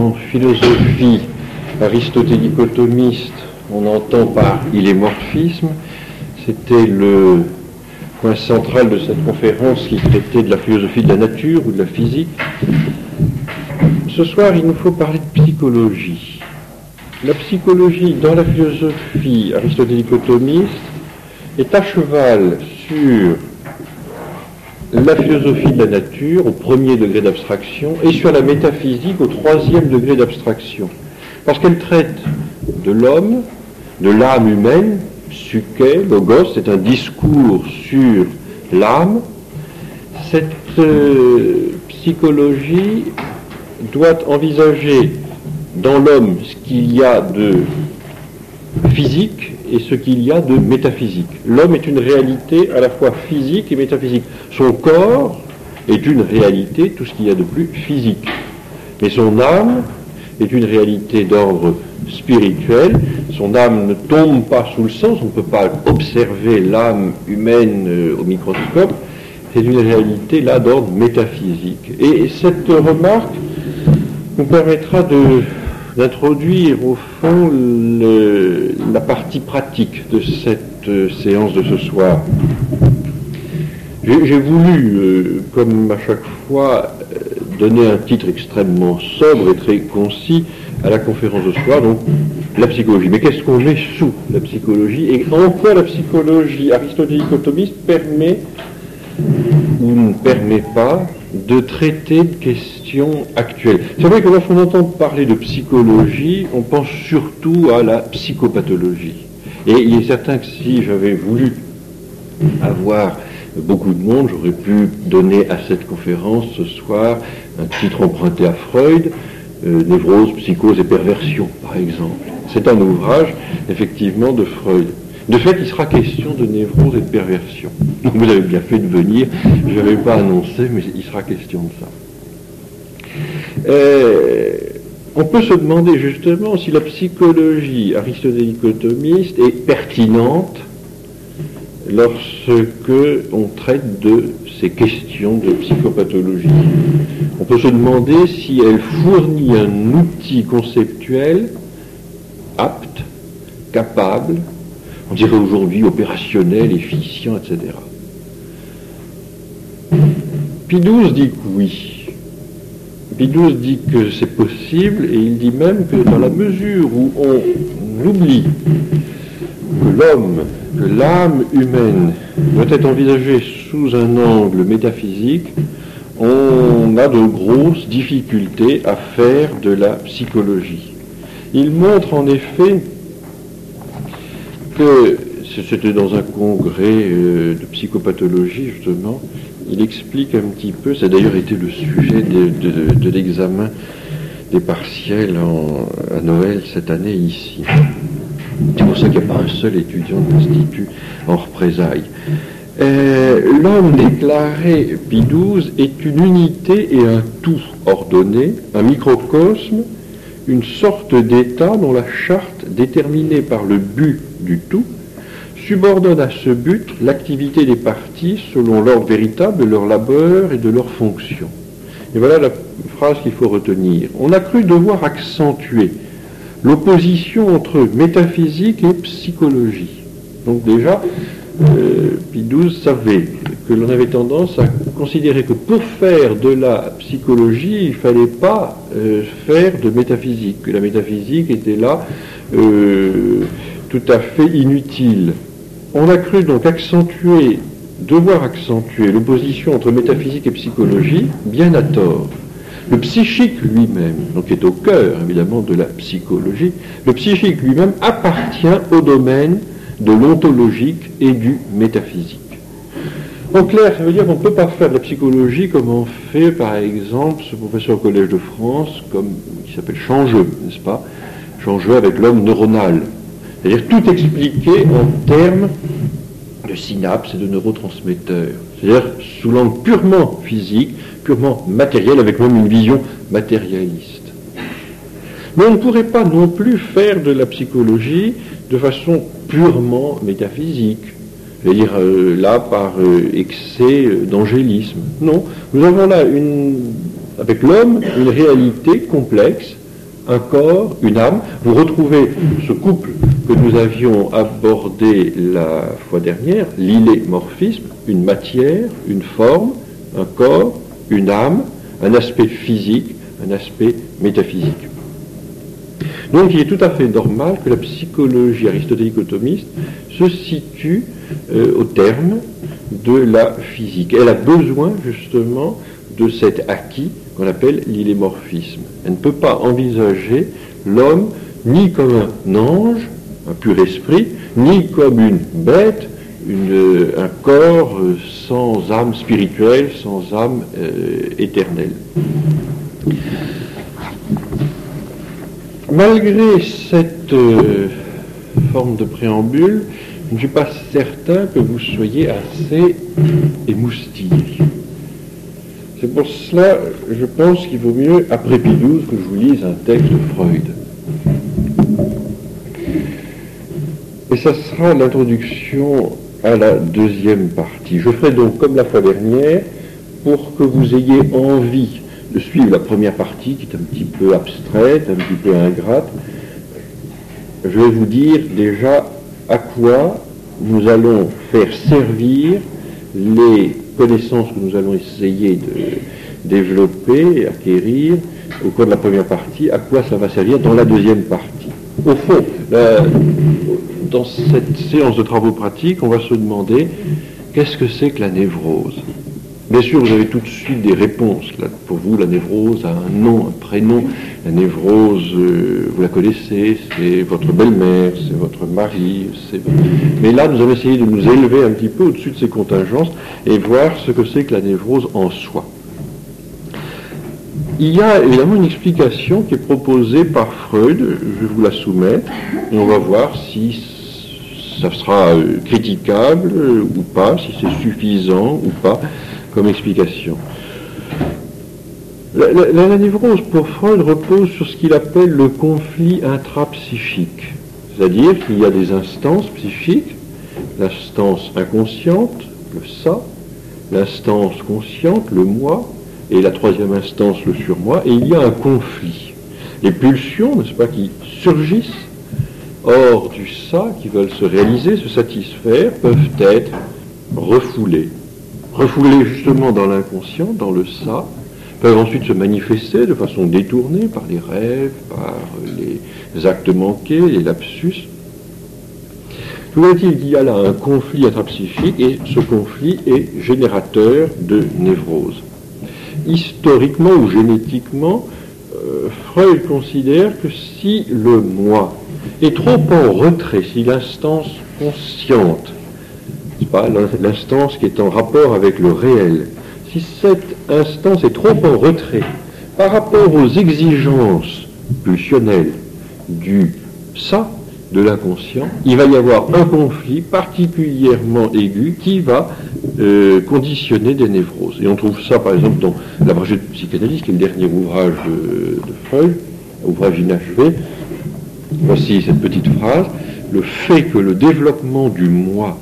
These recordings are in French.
en philosophie aristotélicotomiste, on entend par ilémorphisme. C'était le point central de cette conférence qui traitait de la philosophie de la nature ou de la physique. Ce soir, il nous faut parler de psychologie. La psychologie, dans la philosophie aristotélicotomiste, est à cheval sur la philosophie de la nature au premier degré d'abstraction et sur la métaphysique au troisième degré d'abstraction. Parce qu'elle traite de l'homme, de l'âme humaine, psyché, logos, c'est un discours sur l'âme. Cette psychologie doit envisager dans l'homme ce qu'il y a de physique et ce qu'il y a de métaphysique. L'homme est une réalité à la fois physique et métaphysique. Son corps est une réalité, tout ce qu'il y a de plus physique. Mais son âme est une réalité d'ordre spirituel. Son âme ne tombe pas sous le sens, on ne peut pas observer l'âme humaine au microscope. C'est une réalité là d'ordre métaphysique. Et cette remarque nous permettra d'introduire au fond la partie pratique de cette séance de ce soir. J'ai voulu, comme à chaque fois, donner un titre extrêmement sobre et très concis à la conférence de ce soir, donc la psychologie. Mais qu'est-ce qu'on met sous la psychologie et en quoi la psychologie aristotélicotomiste permet ou ne permet pas de traiter de questions actuelles. C'est vrai que lorsqu'on entend parler de psychologie, on pense surtout à la psychopathologie. Et il est certain que si j'avais voulu avoir beaucoup de monde, j'aurais pu donner à cette conférence ce soir un titre emprunté à Freud, Névrose, psychose et perversion, par exemple. C'est un ouvrage, effectivement, de Freud. De fait, il sera question de névrose et de perversion. Donc vous avez bien fait de venir, je n'avais pas annoncé, mais il sera question de ça. On peut se demander justement si la psychologie aristotélicotomiste est pertinente lorsque on traite de ces questions de psychopathologie. On peut se demander si elle fournit un outil conceptuel apte, capable, on dirait aujourd'hui opérationnel, efficient, etc. Pie XII dit que oui. Pie XII dit que c'est possible et il dit même que dans la mesure où on oublie que l'homme, que l'âme humaine doit être envisagée sous un angle métaphysique, on a de grosses difficultés à faire de la psychologie. Il montre en effet que, c'était dans un congrès de psychopathologie justement, il explique un petit peu, ça a d'ailleurs été le sujet de l'examen des partiels à Noël cette année ici. C'est pour ça qu'il n'y a pas un seul étudiant de l'Institut en représailles. L'homme déclaré Pie XII est une unité et un tout ordonné, un microcosme, une sorte d'état dont la charte, déterminée par le but du tout, subordonne à ce but l'activité des parties selon l'ordre véritable de leur labeur et de leur fonction. Et voilà la phrase qu'il faut retenir. On a cru devoir accentuer l'opposition entre métaphysique et psychologie. Donc déjà, Pie XII savait que l'on avait tendance à considérer que pour faire de la psychologie, il ne fallait pas faire de métaphysique, que la métaphysique était là tout à fait inutile. On a cru donc devoir accentuer l'opposition entre métaphysique et psychologie, bien à tort. Le psychique lui-même, donc qui est au cœur évidemment de la psychologie, le psychique lui-même appartient au domaine de l'ontologique et du métaphysique. En clair, ça veut dire qu'on ne peut pas faire de la psychologie comme en fait par exemple ce professeur au Collège de France, qui s'appelle Changeux, n'est-ce pas? Changeux avec l'homme neuronal. C'est-à-dire tout expliquer en termes de synapses et de neurotransmetteurs. C'est-à-dire sous l'angle purement physique, purement matériel, avec même une vision matérialiste. Mais on ne pourrait pas non plus faire de la psychologie de façon purement métaphysique, c'est-à-dire là par excès d'angélisme. Non, nous avons là avec l'homme une réalité complexe, un corps, une âme. Vous retrouvez ce couple que nous avions abordé la fois dernière, l'illémorphisme, une matière, une forme, un corps, une âme, un aspect physique, un aspect métaphysique. Donc il est tout à fait normal que la psychologie aristotélico-thomiste se situe au terme de la physique. Elle a besoin justement de cet acquis qu'on appelle l'illémorphisme. Elle ne peut pas envisager l'homme ni comme un ange, un pur esprit, ni comme une bête, un corps sans âme spirituelle, sans âme éternelle. Malgré cette forme de préambule, je ne suis pas certain que vous soyez assez émoustillés. C'est pour cela, je pense qu'il vaut mieux, après Pie XII, que je vous lise un texte de Freud. Et ça sera l'introduction à la deuxième partie. Je ferai donc comme la fois dernière, pour que vous ayez envie de suivre la première partie, qui est un petit peu abstraite, un petit peu ingrate. Je vais vous dire déjà à quoi nous allons faire servir les connaissances que nous allons essayer de développer, acquérir au cours de la première partie, à quoi ça va servir dans la deuxième partie. Au fond, dans cette séance de travaux pratiques, on va se demander qu'est-ce que c'est que la névrose. Bien sûr, vous avez tout de suite des réponses. Là, pour vous, la névrose a un nom, un prénom. La névrose, vous la connaissez, c'est votre belle-mère, c'est votre mari. Mais là, nous allons essayer de nous élever un petit peu au-dessus de ces contingences et voir ce que c'est que la névrose en soi. Il y a évidemment une explication qui est proposée par Freud, je vais vous la soumettre, et on va voir si ça sera critiquable ou pas, si c'est suffisant ou pas comme explication. La névrose, pour Freud, repose sur ce qu'il appelle le conflit intrapsychique. C'est-à-dire qu'il y a des instances psychiques, l'instance inconsciente, le ça, l'instance consciente, le moi, et la troisième instance, le surmoi, et il y a un conflit. Les pulsions, n'est-ce pas, qui surgissent hors du ça, qui veulent se réaliser, se satisfaire, peuvent être refoulées. Refoulées justement dans l'inconscient, dans le ça, peuvent ensuite se manifester de façon détournée par les rêves, par les actes manqués, les lapsus. Toujours est-il qu'il y a là un conflit intrapsychique et ce conflit est générateur de névrose. Historiquement ou génétiquement, Freud considère que si le moi est trop en retrait, si l'instance consciente, c'est pas l'instance qui est en rapport avec le réel, si cette instance est trop en retrait par rapport aux exigences pulsionnelles du ça, de l'inconscient, il va y avoir un conflit particulièrement aigu qui va conditionner des névroses. Et on trouve ça par exemple dans L'abrégé de psychanalyse, qui est le dernier ouvrage de Freud, ouvrage inachevé. Voici cette petite phrase: le fait que le développement du moi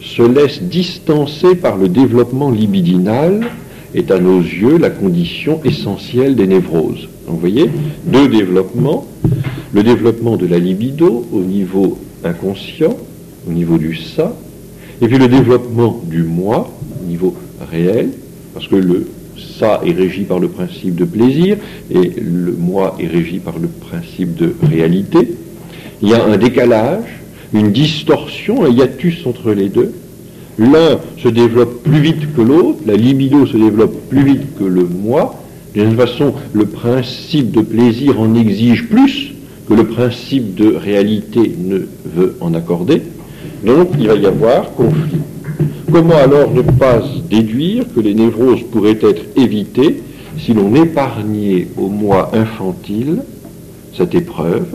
se laisse distancer par le développement libidinal est à nos yeux la condition essentielle des névroses. Donc vous voyez, deux développements, le développement de la libido au niveau inconscient, au niveau du ça, et puis le développement du moi au niveau réel, parce que le ça est régi par le principe de plaisir et le moi est régi par le principe de réalité. Il y a un décalage, une distorsion, un hiatus entre les deux. L'un se développe plus vite que l'autre, la libido se développe plus vite que le moi. De toute façon, le principe de plaisir en exige plus que le principe de réalité ne veut en accorder. Donc, il va y avoir conflit. Comment alors ne pas déduire que les névroses pourraient être évitées si l'on épargnait au moi infantile cette épreuve,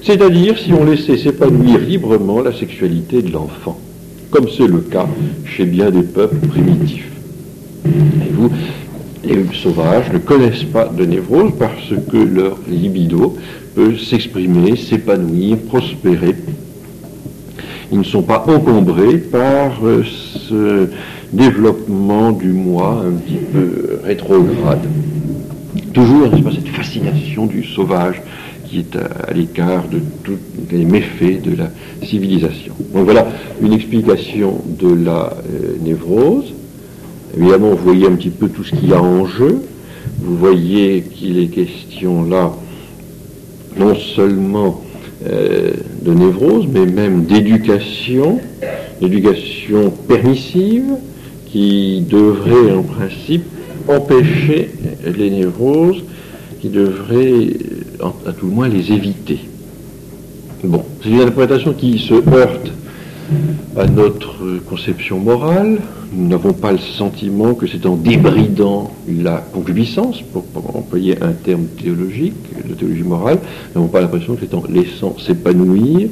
c'est-à-dire si on laissait s'épanouir librement la sexualité de l'enfant, comme c'est le cas chez bien des peuples primitifs. Et vous, les sauvages ne connaissent pas de névrose parce que leur libido peut s'exprimer, s'épanouir, prospérer. Ils ne sont pas encombrés par ce développement du moi un petit peu rétrograde. toujours, n'est-ce pas, cette fascination du sauvage qui est à l'écart de tous les méfaits de la civilisation. Donc voilà une explication de la névrose. Évidemment, vous voyez un petit peu tout ce qu'il y a en jeu. Vous voyez qu'il est question là non seulement de névrose, mais même d'éducation permissive qui devrait en principe empêcher les névroses, qui devrait à tout le moins les éviter. Bon, c'est une interprétation qui se heurte à notre conception morale. Nous n'avons pas le sentiment que c'est en débridant la concupiscence, pour employer un terme théologique, de théologie morale, nous n'avons pas l'impression que c'est en laissant s'épanouir,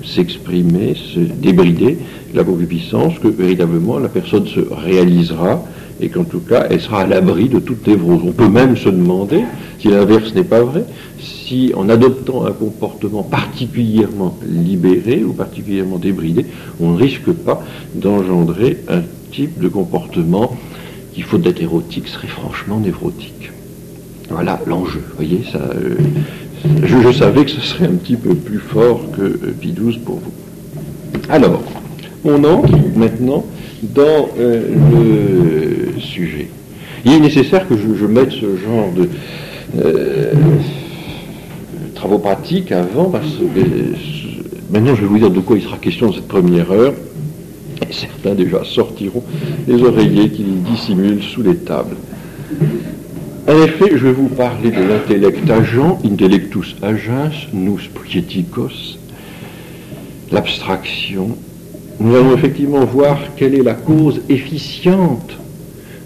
s'exprimer, se débrider la concupiscence, que véritablement la personne se réalisera et qu'en tout cas elle sera à l'abri de toute névrose. On peut même se demander si l'inverse n'est pas vrai, si en adoptant un comportement particulièrement libéré ou particulièrement débridé, on ne risque pas d'engendrer un type de comportement qui, faute d'être érotique, serait franchement névrotique. Voilà l'enjeu. Vous voyez, ça, je savais que ce serait un petit peu plus fort que Pie XII pour vous. Alors, on entre maintenant dans le sujet. Il est nécessaire que je mette ce genre de travaux pratiques avant, parce que maintenant je vais vous dire de quoi il sera question dans cette première heure. Et certains déjà sortiront les oreillers qu'ils dissimulent sous les tables. En effet, je vais vous parler de l'intellect agent, intellectus agens, nous poietikos, l'abstraction. Nous allons effectivement voir quelle est la cause efficiente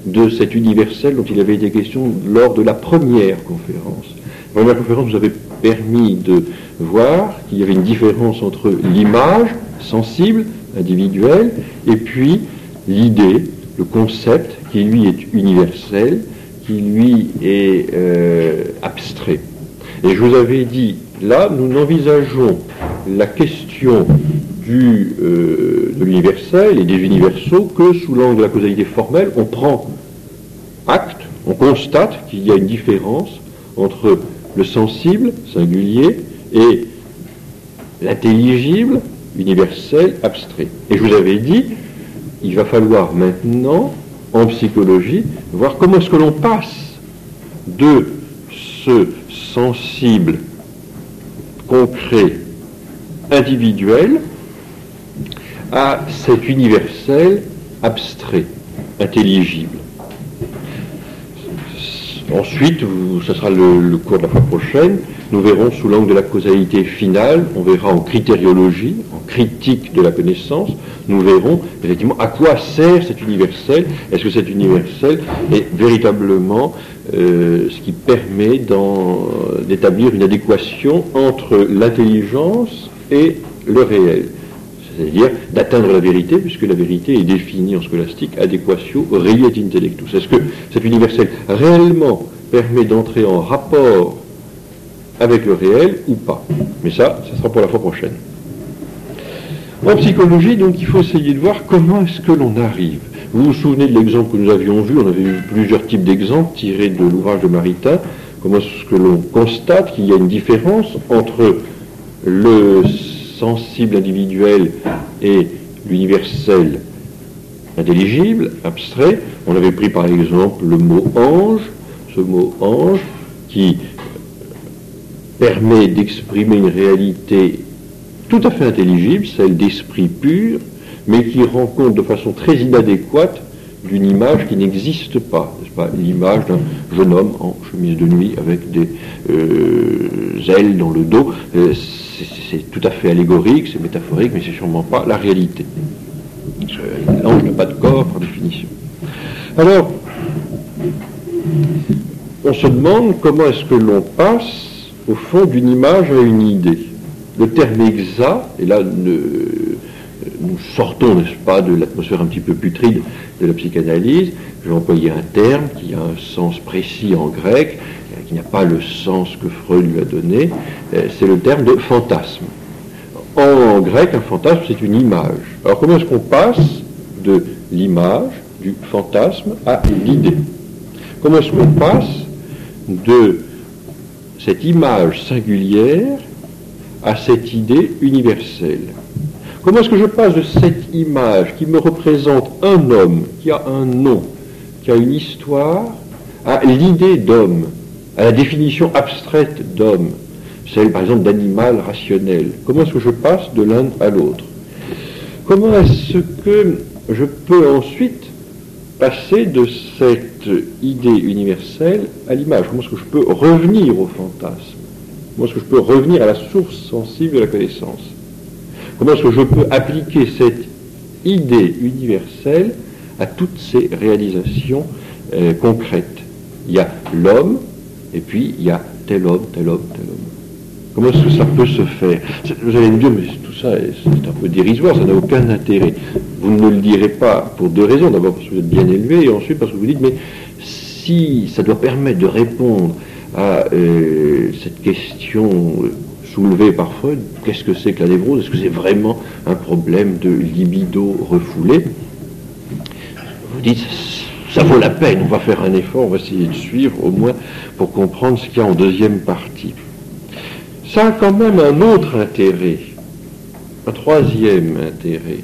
de cet universel dont il avait été question lors de la première conférence. La première conférence nous avait permis de voir qu'il y avait une différence entre l'image sensible, individuelle, et puis l'idée, le concept, qui lui est universel, qui lui est abstrait. Et je vous avais dit, là, nous n'envisageons la question de l'universel et des universaux que sous l'angle de la causalité formelle. On prend acte, on constate qu'il y a une différence entre le sensible, singulier, et l'intelligible, universel, abstrait. Et je vous avais dit, il va falloir maintenant, en psychologie, voir comment est-ce que l'on passe de ce sensible, concret, individuel, à cet universel abstrait, intelligible. Ensuite, ce sera le cours de la fois prochaine, nous verrons sous l'angle de la causalité finale, on verra en critériologie, en critique de la connaissance, nous verrons effectivement à quoi sert cet universel. Est-ce que cet universel est véritablement ce qui permet d'établir une adéquation entre l'intelligence et le réel, c'est-à-dire d'atteindre la vérité, puisque la vérité est définie en scolastique, adéquatio reiet intellectus. Est-ce que cet universel réellement permet d'entrer en rapport avec le réel ou pas? Mais ça sera pour la fois prochaine. En psychologie, donc, il faut essayer de voir comment est-ce que l'on arrive. Vous vous souvenez de l'exemple que nous avions vu, on avait eu plusieurs types d'exemples tirés de l'ouvrage de Maritain. Comment est-ce que l'on constate qu'il y a une différence entre le sensible individuel et l'universel intelligible, abstrait. On avait pris par exemple le mot ange, ce mot ange qui permet d'exprimer une réalité tout à fait intelligible, celle d'esprit pur, mais qui rend compte de façon très inadéquate d'une image qui n'existe pas, n'est-ce pas, l'image d'un jeune homme en chemise de nuit avec des ailes dans le dos. C'est tout à fait allégorique, c'est métaphorique, mais c'est sûrement pas la réalité. L'ange n'a pas de corps par définition. Alors, on se demande comment est-ce que l'on passe au fond d'une image à une idée. Le terme exact, et là nous sortons, n'est-ce pas, de l'atmosphère un petit peu putride de la psychanalyse. Je vais employer un terme qui a un sens précis en grec, qui n'a pas le sens que Freud lui a donné, c'est le terme de fantasme. En grec, un fantasme, c'est une image. Alors comment est-ce qu'on passe de l'image, du fantasme, à l'idée? Comment est-ce qu'on passe de cette image singulière à cette idée universelle. Comment est-ce que je passe de cette image qui me représente un homme, qui a un nom, qui a une histoire, à l'idée d'homme, à la définition abstraite d'homme, celle par exemple d'animal rationnel? Comment est-ce que je passe de l'un à l'autre? Comment est-ce que je peux ensuite passer de cette idée universelle à l'image? Comment est-ce que je peux revenir au fantasme? Comment est-ce que je peux revenir à la source sensible de la connaissance? Comment est-ce que je peux appliquer cette idée universelle à toutes ces réalisations concrètes? Il y a l'homme, et puis il y a tel homme, tel homme, tel homme. Comment est-ce que ça peut se faire? Vous allez me dire, mais tout ça, c'est un peu dérisoire, ça n'a aucun intérêt. Vous ne me le direz pas pour deux raisons. D'abord parce que vous êtes bien élevé, et ensuite parce que vous dites, mais si ça doit permettre de répondre à cette question soulevée par Freud, qu'est-ce que c'est que la névrose? Est-ce que c'est vraiment un problème de libido refoulé? Vous dites, ça vaut la peine, on va faire un effort, on va essayer de suivre au moins pour comprendre ce qu'il y a en deuxième partie. Ça a quand même un autre intérêt, un troisième intérêt,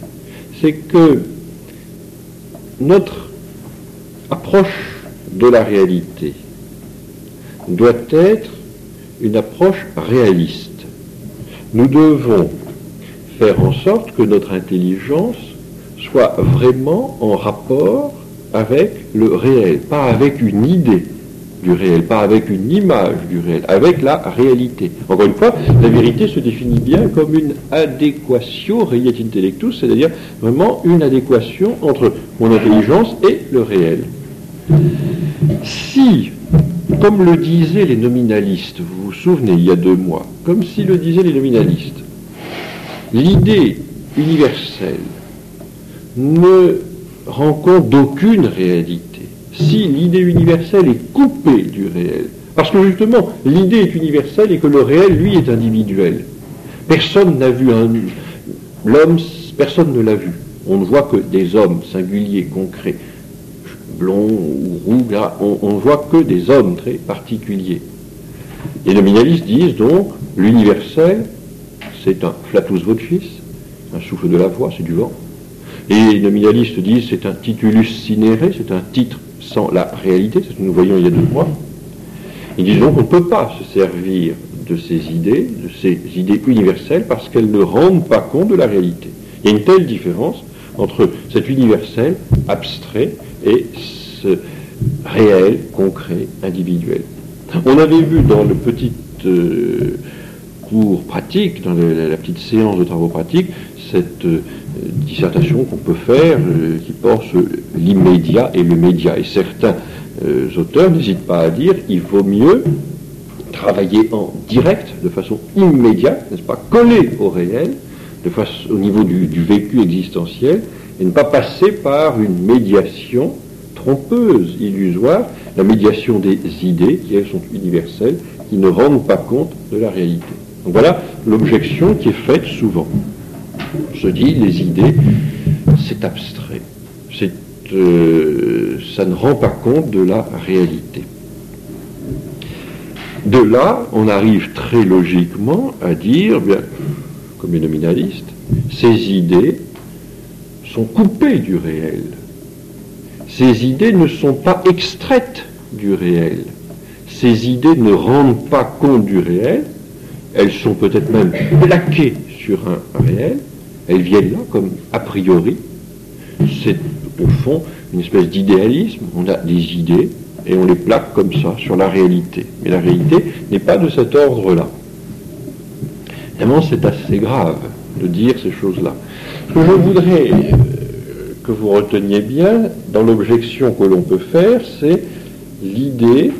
c'est que notre approche de la réalité doit être une approche réaliste. Nous devons faire en sorte que notre intelligence soit vraiment en rapport avec le réel, pas avec une idée du réel, pas avec une image du réel, avec la réalité. Encore une fois, la vérité se définit bien comme une adéquatio reiet intellectus, c'est-à-dire vraiment une adéquation entre mon intelligence et le réel. Si, comme le disaient les nominalistes, vous vous souvenez, il y a 2 mois, comme si le disaient les nominalistes, l'idée universelle ne rend compte d'aucune réalité, si l'idée universelle est coupée du réel, parce que justement l'idée est universelle et que le réel, lui, est individuel. Personne n'a vu l'homme, personne ne l'a vu. On ne voit que des hommes singuliers, concrets, blonds ou roux, là, on ne voit que des hommes très particuliers. Les nominalistes disent donc l'universel, c'est un flatus vocis, un souffle de la voix, c'est du vent. Et les nominalistes disent c'est un titulus cinere, c'est un titre sans la réalité, c'est ce que nous voyons il y a 2 mois. Ils disent donc qu'on ne peut pas se servir de ces idées universelles, parce qu'elles ne rendent pas compte de la réalité. Il y a une telle différence entre cet universel abstrait et ce réel, concret, individuel. On avait vu dans le petit cours pratique, dans la petite séance de travaux pratiques, cette dissertation qu'on peut faire qui porte sur l'immédiat et le média. Et certains auteurs n'hésitent pas à dire qu'il vaut mieux travailler en direct, de façon immédiate, n'est-ce pas, collé au réel, au niveau du vécu existentiel, et ne pas passer par une médiation trompeuse, illusoire, la médiation des idées, qui elles sont universelles, qui ne rendent pas compte de la réalité. Donc voilà l'objection qui est faite souvent. On se dit, les idées, c'est abstrait, ça ne rend pas compte de la réalité. De là, on arrive très logiquement à dire, bien, comme les nominalistes, ces idées sont coupées du réel. Ces idées ne sont pas extraites du réel. Ces idées ne rendent pas compte du réel. Elles sont peut-être même plaquées sur un réel. Elles viennent là comme a priori. C'est au fond une espèce d'idéalisme. On a des idées et on les plaque comme ça sur la réalité. Mais la réalité n'est pas de cet ordre-là. Évidemment, c'est assez grave de dire ces choses-là. Ce que je voudrais que vous reteniez bien dans l'objection que l'on peut faire, c'est l'idée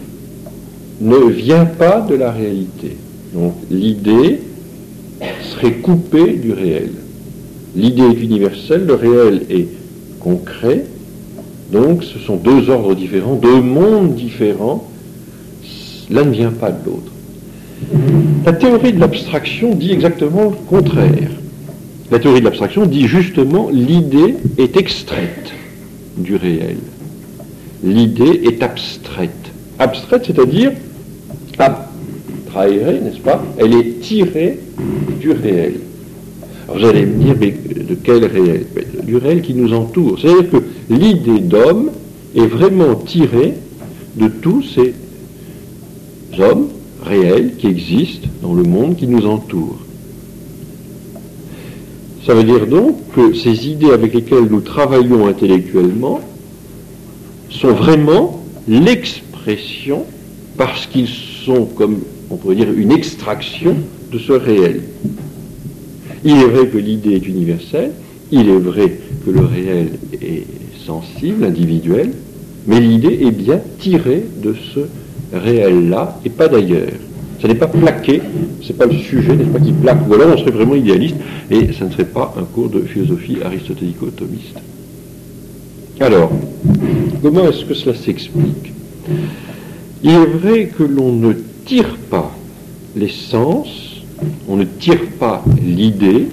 ne vient pas de la réalité. Donc l'idée serait coupée du réel. L'idée est universelle, le réel est concret, donc ce sont 2 ordres différents, 2 mondes différents, l'un ne vient pas de l'autre. La théorie de l'abstraction dit exactement le contraire. La théorie de l'abstraction dit justement l'idée est extraite du réel. L'idée est abstraite. Abstraite, c'est-à-dire abstrahere, n'est-ce pas? Elle est tirée du réel. Alors vous allez me dire, mais de quel réel? Du réel qui nous entoure. C'est-à-dire que l'idée d'homme est vraiment tirée de tous ces hommes réels qui existent dans le monde qui nous entoure. Ça veut dire donc que ces idées avec lesquelles nous travaillons intellectuellement sont vraiment l'expression, parce qu'ils sont, comme on pourrait dire, une extraction de ce réel. Il est vrai que l'idée est universelle, il est vrai que le réel est sensible, individuel, mais l'idée est bien tirée de ce réel-là et pas d'ailleurs. Ça n'est pas plaqué, c'est pas le sujet, n'est-ce pas, qui plaque. Ou alors on serait vraiment idéaliste et ça ne serait pas un cours de philosophie aristotélico-thomiste. Alors, comment est-ce que cela s'explique? Il est vrai que l'on ne tire pas les sens, on ne tire pas l'idée,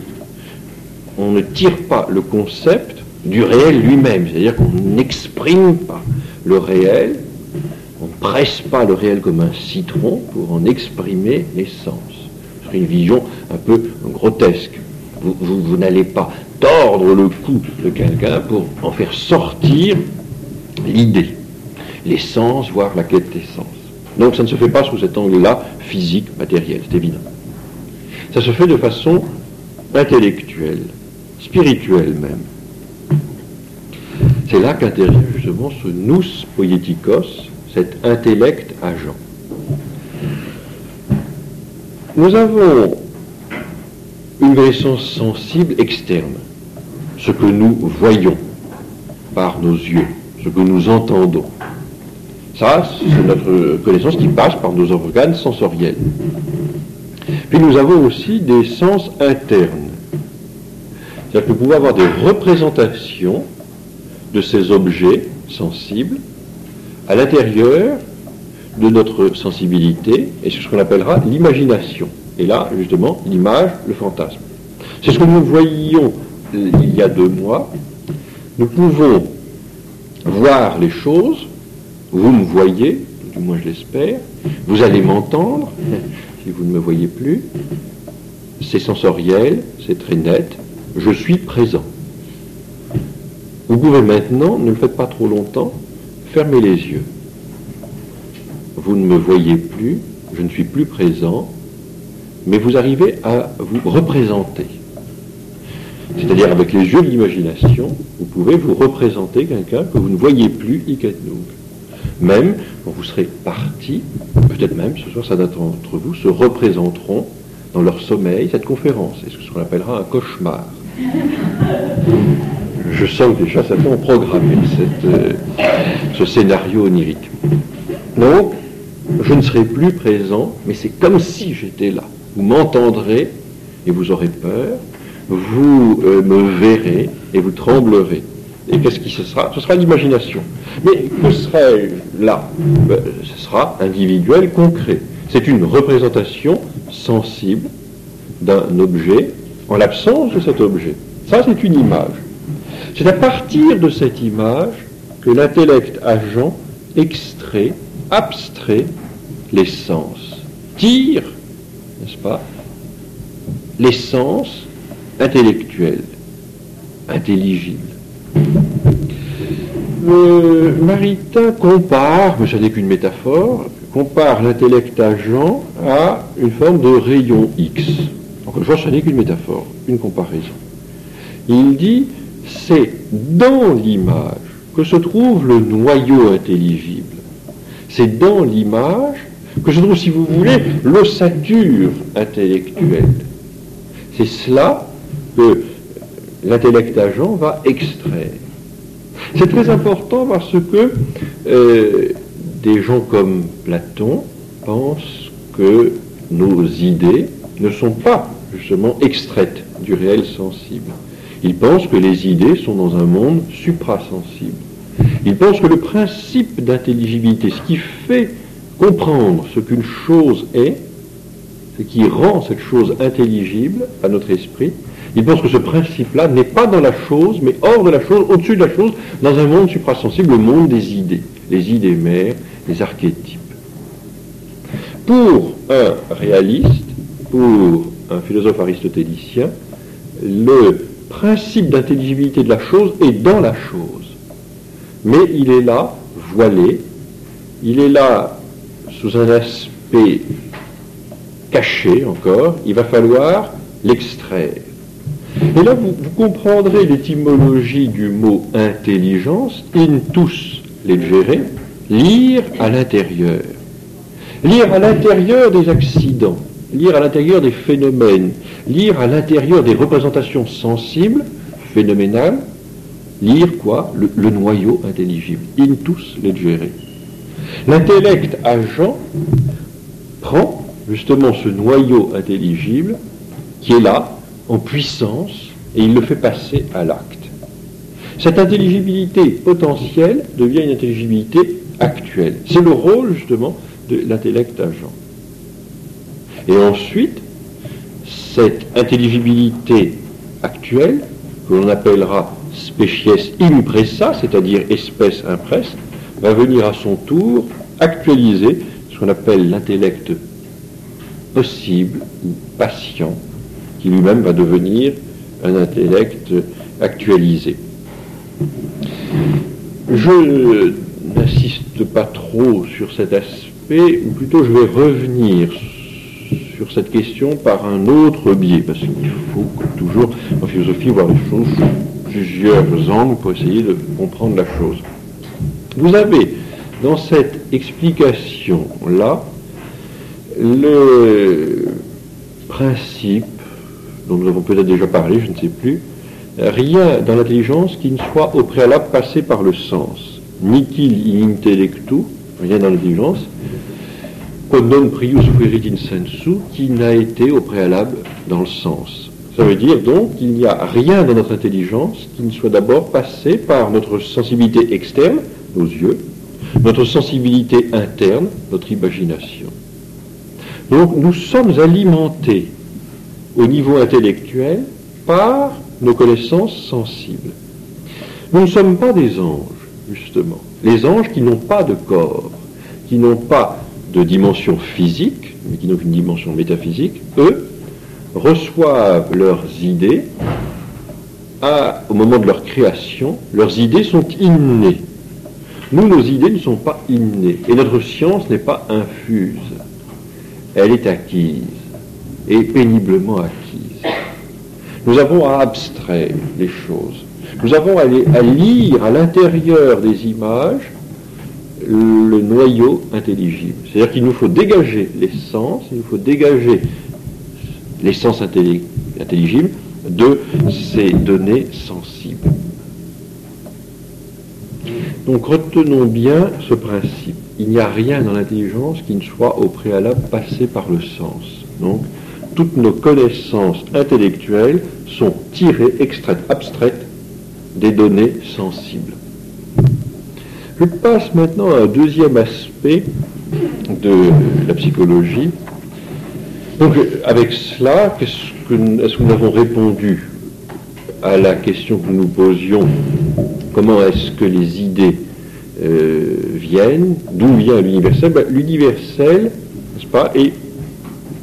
on ne tire pas le concept du réel lui-même, c'est-à-dire qu'on n'exprime pas le réel, on ne presse pas le réel comme un citron pour en exprimer les sens. Ce serait une vision un peu grotesque. Vous n'allez pas tordre le cou de quelqu'un pour en faire sortir l'idée, les sens, voire la quête des sens. Donc ça ne se fait pas sous cet angle-là, physique, matériel, c'est évident. Ça se fait de façon intellectuelle, spirituelle même. C'est là qu'intervient justement ce nous poietikos, cet intellect agent. Nous avons une connaissance sensible externe, ce que nous voyons par nos yeux, ce que nous entendons. Ça, c'est notre connaissance qui passe par nos organes sensoriels. Puis nous avons aussi des sens internes. C'est-à-dire que nous pouvons avoir des représentations de ces objets sensibles à l'intérieur de notre sensibilité, et c'est ce qu'on appellera l'imagination. Et là, justement, l'image, le fantasme. C'est ce que nous voyions il y a 2 mois. Nous pouvons voir les choses, vous me voyez, du moins je l'espère, vous allez m'entendre, si vous ne me voyez plus, c'est sensoriel, c'est très net, je suis présent. Vous pouvez maintenant, ne le faites pas trop longtemps, fermer les yeux. Vous ne me voyez plus, je ne suis plus présent, mais vous arrivez à vous représenter. C'est-à-dire avec les yeux de l'imagination, vous pouvez vous représenter quelqu'un que vous ne voyez plus, même quand vous serez parti, peut-être même ce soir certains d'entre vous se représenteront dans leur sommeil cette conférence. C'est ce qu'on appellera un cauchemar. Je sens que déjà certains ont programmé ce scénario onirique. Donc, je ne serai plus présent, mais c'est comme si j'étais là. Vous m'entendrez et vous aurez peur, vous me verrez et vous tremblerez. Et qu'est-ce qui ce sera? Ce sera l'imagination. Mais que serait là? Ce sera individuel, concret. C'est une représentation sensible d'un objet en l'absence de cet objet. Ça, c'est une image. C'est à partir de cette image que l'intellect agent extrait, abstrait les sens, tire, n'est-ce pas, les sens intellectuels, intelligibles. Maritain compare, mais ce n'est qu'une métaphore, compare l'intellect agent à une forme de rayon X. Encore une fois, ce n'est qu'une métaphore, une comparaison. Il dit, c'est dans l'image que se trouve le noyau intelligible. C'est dans l'image que se trouve, si vous voulez, l'ossature intellectuelle. C'est cela que l'intellect agent va extraire. C'est très important parce que des gens comme Platon pensent que nos idées ne sont pas justement extraites du réel sensible. Ils pensent que les idées sont dans un monde suprasensible. Ils pensent que le principe d'intelligibilité, ce qui fait comprendre ce qu'une chose est, ce qui rend cette chose intelligible à notre esprit, ils pensent que ce principe-là n'est pas dans la chose, mais hors de la chose, au-dessus de la chose, dans un monde suprasensible, le monde des idées, les idées mères, les archétypes. Pour un réaliste, pour un philosophe aristotélicien, le principe d'intelligibilité de la chose est dans la chose. Mais il est là, voilé, il est là sous un aspect caché encore, il va falloir l'extraire. Et là, vous comprendrez l'étymologie du mot intelligence, intus legere, lire à l'intérieur. Lire à l'intérieur des accidents, lire à l'intérieur des phénomènes, lire à l'intérieur des représentations sensibles, phénoménales, lire quoi? Le noyau intelligible, intus legere. L'intellect agent prend justement ce noyau intelligible qui est là, en puissance, et il le fait passer à l'acte. Cette intelligibilité potentielle devient une intelligibilité actuelle. C'est le rôle justement de l'intellect agent. Et ensuite, cette intelligibilité actuelle, que l'on appellera species impressa, c'est-à-dire espèce impresse, va venir à son tour actualiser ce qu'on appelle l'intellect possible ou patient, qui lui-même va devenir un intellect actualisé. Je n'insiste pas trop sur cet aspect, ou plutôt je vais revenir sur cette question par un autre biais, parce qu'il faut toujours, en philosophie, voir les choses sous plusieurs angles pour essayer de comprendre la chose. Vous avez, dans cette explication-là, le principe dont nous avons peut-être déjà parlé, je ne sais plus, rien dans l'intelligence qui ne soit au préalable passé par le sens. Nihil in intellectu, rien dans l'intelligence, quod non prius fuerit in sensu, qui n'a été au préalable dans le sens. Ça veut dire donc qu'il n'y a rien dans notre intelligence qui ne soit d'abord passé par notre sensibilité externe, nos yeux, notre sensibilité interne, notre imagination. Donc nous sommes alimentés au niveau intellectuel par nos connaissances sensibles. Nous ne sommes pas des anges, justement. Les anges qui n'ont pas de corps, qui n'ont pas de dimension physique, mais qui n'ont qu'une dimension métaphysique, eux reçoivent leurs idées au moment de leur création. Leurs idées sont innées. Nous, nos idées ne sont pas innées. Et notre science n'est pas infuse. Elle est acquise, et péniblement acquise. Nous avons à abstraire les choses. Nous avons à lire à l'intérieur des images le noyau intelligible. C'est-à-dire qu'il nous faut dégager les sens, il nous faut dégager les sens intelligibles de ces données sensibles. Donc retenons bien ce principe. Il n'y a rien dans l'intelligence qui ne soit au préalable passé par le sens. Donc, toutes nos connaissances intellectuelles sont tirées, extraites, abstraites des données sensibles. Je passe maintenant à un deuxième aspect de la psychologie. Donc, avec cela, est-ce que nous avons répondu à la question que nous nous posions? Comment est-ce que les idées viennent? D'où vient l'universel? L'universel, n'est-ce pas, est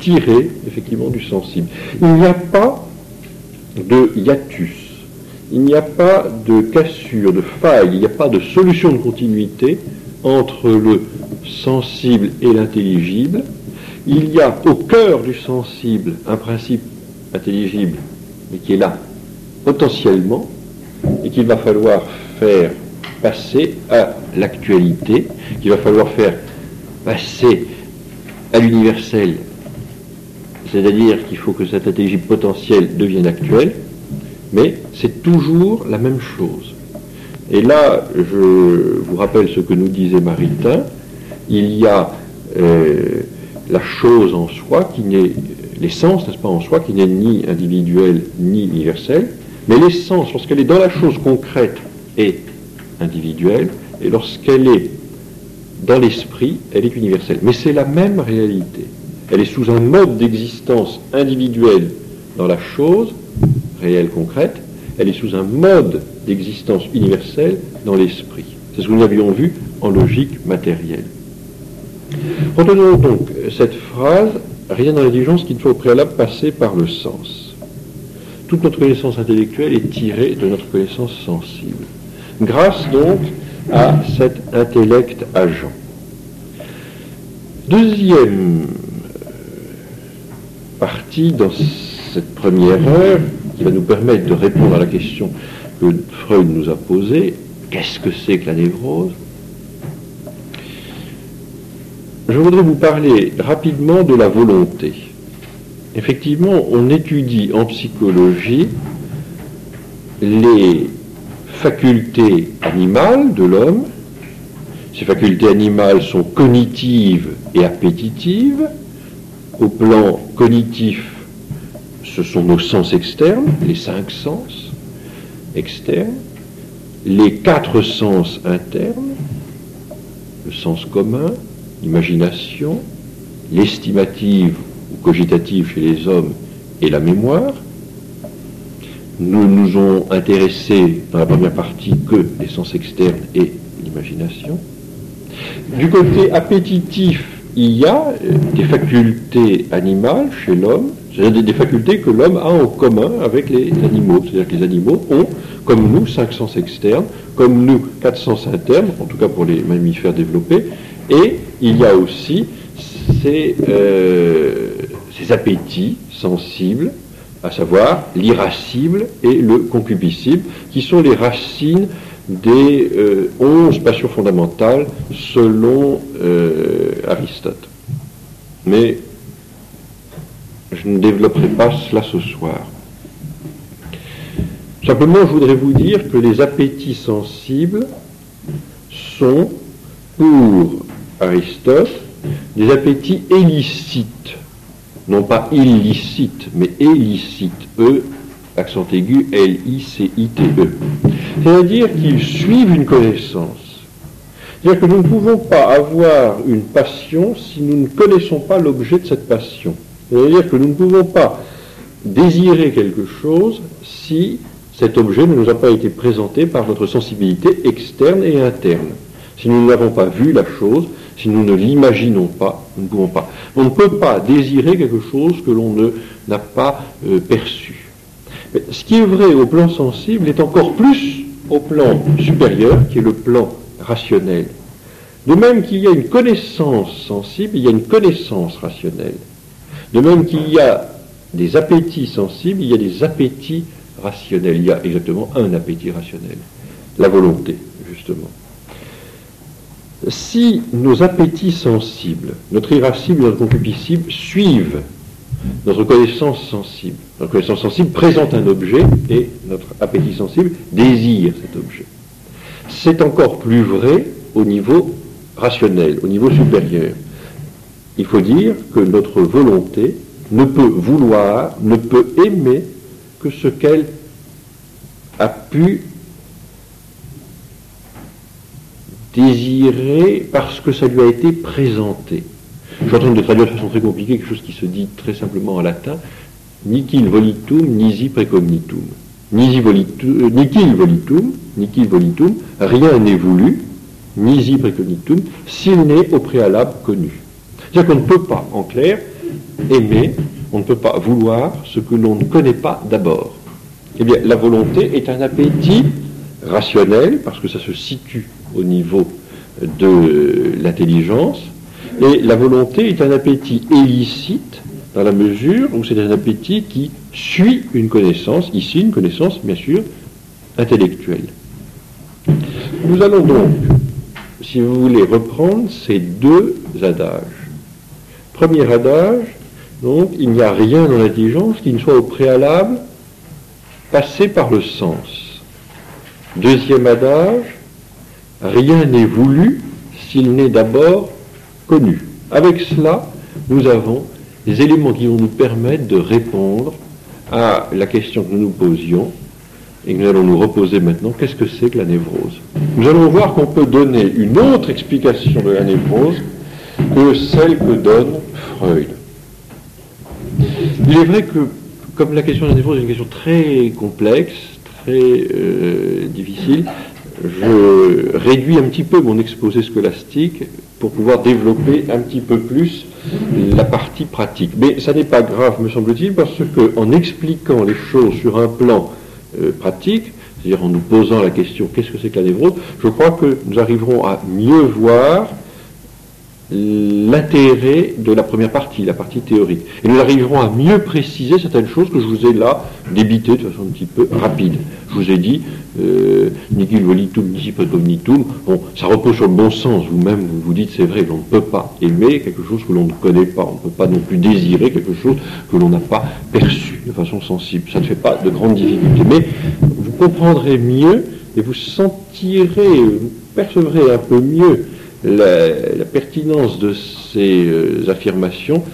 tiré effectivement du sensible. Il n'y a pas de hiatus, il n'y a pas de cassure, de faille, il n'y a pas de solution de continuité entre le sensible et l'intelligible. Il y a au cœur du sensible un principe intelligible, mais qui est là potentiellement, et qu'il va falloir faire passer à l'actualité, qu'il va falloir faire passer à l'universel, c'est-à-dire qu'il faut que cet intelligible potentiel devienne actuel, mais c'est toujours la même chose. Et là, je vous rappelle ce que nous disait Maritain, il y a la chose en soi qui n'est, l'essence, n'est-ce pas, en soi, qui n'est ni individuelle ni universelle, mais l'essence, lorsqu'elle est dans la chose concrète, est individuelle, et lorsqu'elle est dans l'esprit, elle est universelle. Mais c'est la même réalité. Elle est sous un mode d'existence individuelle dans la chose, réelle, concrète, elle est sous un mode d'existence universelle dans l'esprit. C'est ce que nous avions vu en logique matérielle. Retenons donc cette phrase, rien dans l'intelligence qui ne soit au préalable passer par le sens. Toute notre connaissance intellectuelle est tirée de notre connaissance sensible. Grâce donc à cet intellect agent. Deuxième partie dans cette première heure, qui va nous permettre de répondre à la question que Freud nous a posée, qu'est-ce que c'est que la névrose? Je voudrais vous parler rapidement de la volonté. Effectivement, on étudie en psychologie les facultés animales de l'homme. Ces facultés animales sont cognitives et appétitives. Au plan cognitif, ce sont nos sens externes, les 5 sens externes, les 4 sens internes, le sens commun, l'imagination, l'estimative ou cogitative chez les hommes et la mémoire. Nous nous ont intéressés dans la première partie que les sens externes et l'imagination. Du côté appétitif, il y a des facultés animales chez l'homme, c'est-à-dire des facultés que l'homme a en commun avec les animaux. C'est-à-dire que les animaux ont, comme nous, 5 sens externes, comme nous, 4 sens internes, en tout cas pour les mammifères développés, et il y a aussi ces appétits sensibles, à savoir l'irascible et le concupiscible, qui sont les racines des 11 passions fondamentales selon Aristote. Mais je ne développerai pas cela ce soir. Simplement, je voudrais vous dire que les appétits sensibles sont, pour Aristote, des appétits élicites, non pas illicites, mais élicites, accent aigu, L-I-C-I-T-E. C'est-à-dire qu'ils suivent une connaissance. C'est-à-dire que nous ne pouvons pas avoir une passion si nous ne connaissons pas l'objet de cette passion. C'est-à-dire que nous ne pouvons pas désirer quelque chose si cet objet ne nous a pas été présenté par notre sensibilité externe et interne. Si nous n'avons pas vu la chose, si nous ne l'imaginons pas, nous ne pouvons pas. On ne peut pas désirer quelque chose que l'on n'a pas perçu. Mais ce qui est vrai au plan sensible est encore plus au plan supérieur, qui est le plan rationnel. De même qu'il y a une connaissance sensible, il y a une connaissance rationnelle. De même qu'il y a des appétits sensibles, il y a des appétits rationnels. Il y a exactement un appétit rationnel, la volonté, justement. Si nos appétits sensibles, notre irascible et notre concupiscible, suivent notre connaissance sensible présente un objet et notre appétit sensible désire cet objet. C'est encore plus vrai au niveau rationnel, au niveau supérieur. Il faut dire que notre volonté ne peut vouloir, ne peut aimer que ce qu'elle a pu désirer parce que ça lui a été présenté. Je suis en train de traduire de façon très compliquée quelque chose qui se dit très simplement en latin: nihil volitum, nisi precognitum. Nihil volitum, rien n'est voulu, nisi precognitum, s'il n'est au préalable connu. C'est-à-dire qu'on ne peut pas, en clair, aimer, on ne peut pas vouloir ce que l'on ne connaît pas d'abord. Eh bien, la volonté est un appétit rationnel, parce que ça se situe au niveau de l'intelligence, et la volonté est un appétit illicite, dans la mesure où c'est un appétit qui suit une connaissance, ici une connaissance, bien sûr, intellectuelle. Nous allons donc, si vous voulez, reprendre ces deux adages. Premier adage, donc, il n'y a rien dans l'intelligence qui ne soit au préalable passé par le sens. Deuxième adage, rien n'est voulu s'il n'est d'abord connu. Avec cela, nous avons des éléments qui vont nous permettre de répondre à la question que nous nous posions et que nous allons nous reposer maintenant: qu'est-ce que c'est que la névrose? Nous allons voir qu'on peut donner une autre explication de la névrose que celle que donne Freud. Il est vrai que, comme la question de la névrose est une question très complexe, très difficile, je réduis un petit peu mon exposé scolastique pour pouvoir développer un petit peu plus la partie pratique. Mais ça n'est pas grave, me semble-t-il, parce qu'en expliquant les choses sur un plan pratique, c'est-à-dire en nous posant la question qu'est-ce que c'est que la névrose, je crois que nous arriverons à mieux voir l'intérêt de la première partie, la partie théorique. Et nous arriverons à mieux préciser certaines choses que je vous ai là débitées de façon un petit peu rapide. Je vous ai dit, nihil volitum, nisi precogitum, bon, ça repose sur le bon sens. Vous-même, vous vous dites, c'est vrai, l'on ne peut pas aimer quelque chose que l'on ne connaît pas. On ne peut pas non plus désirer quelque chose que l'on n'a pas perçu de façon sensible. Ça ne fait pas de grandes difficultés. Mais vous comprendrez mieux et vous sentirez, vous percevrez un peu mieux la pertinence de ces affirmations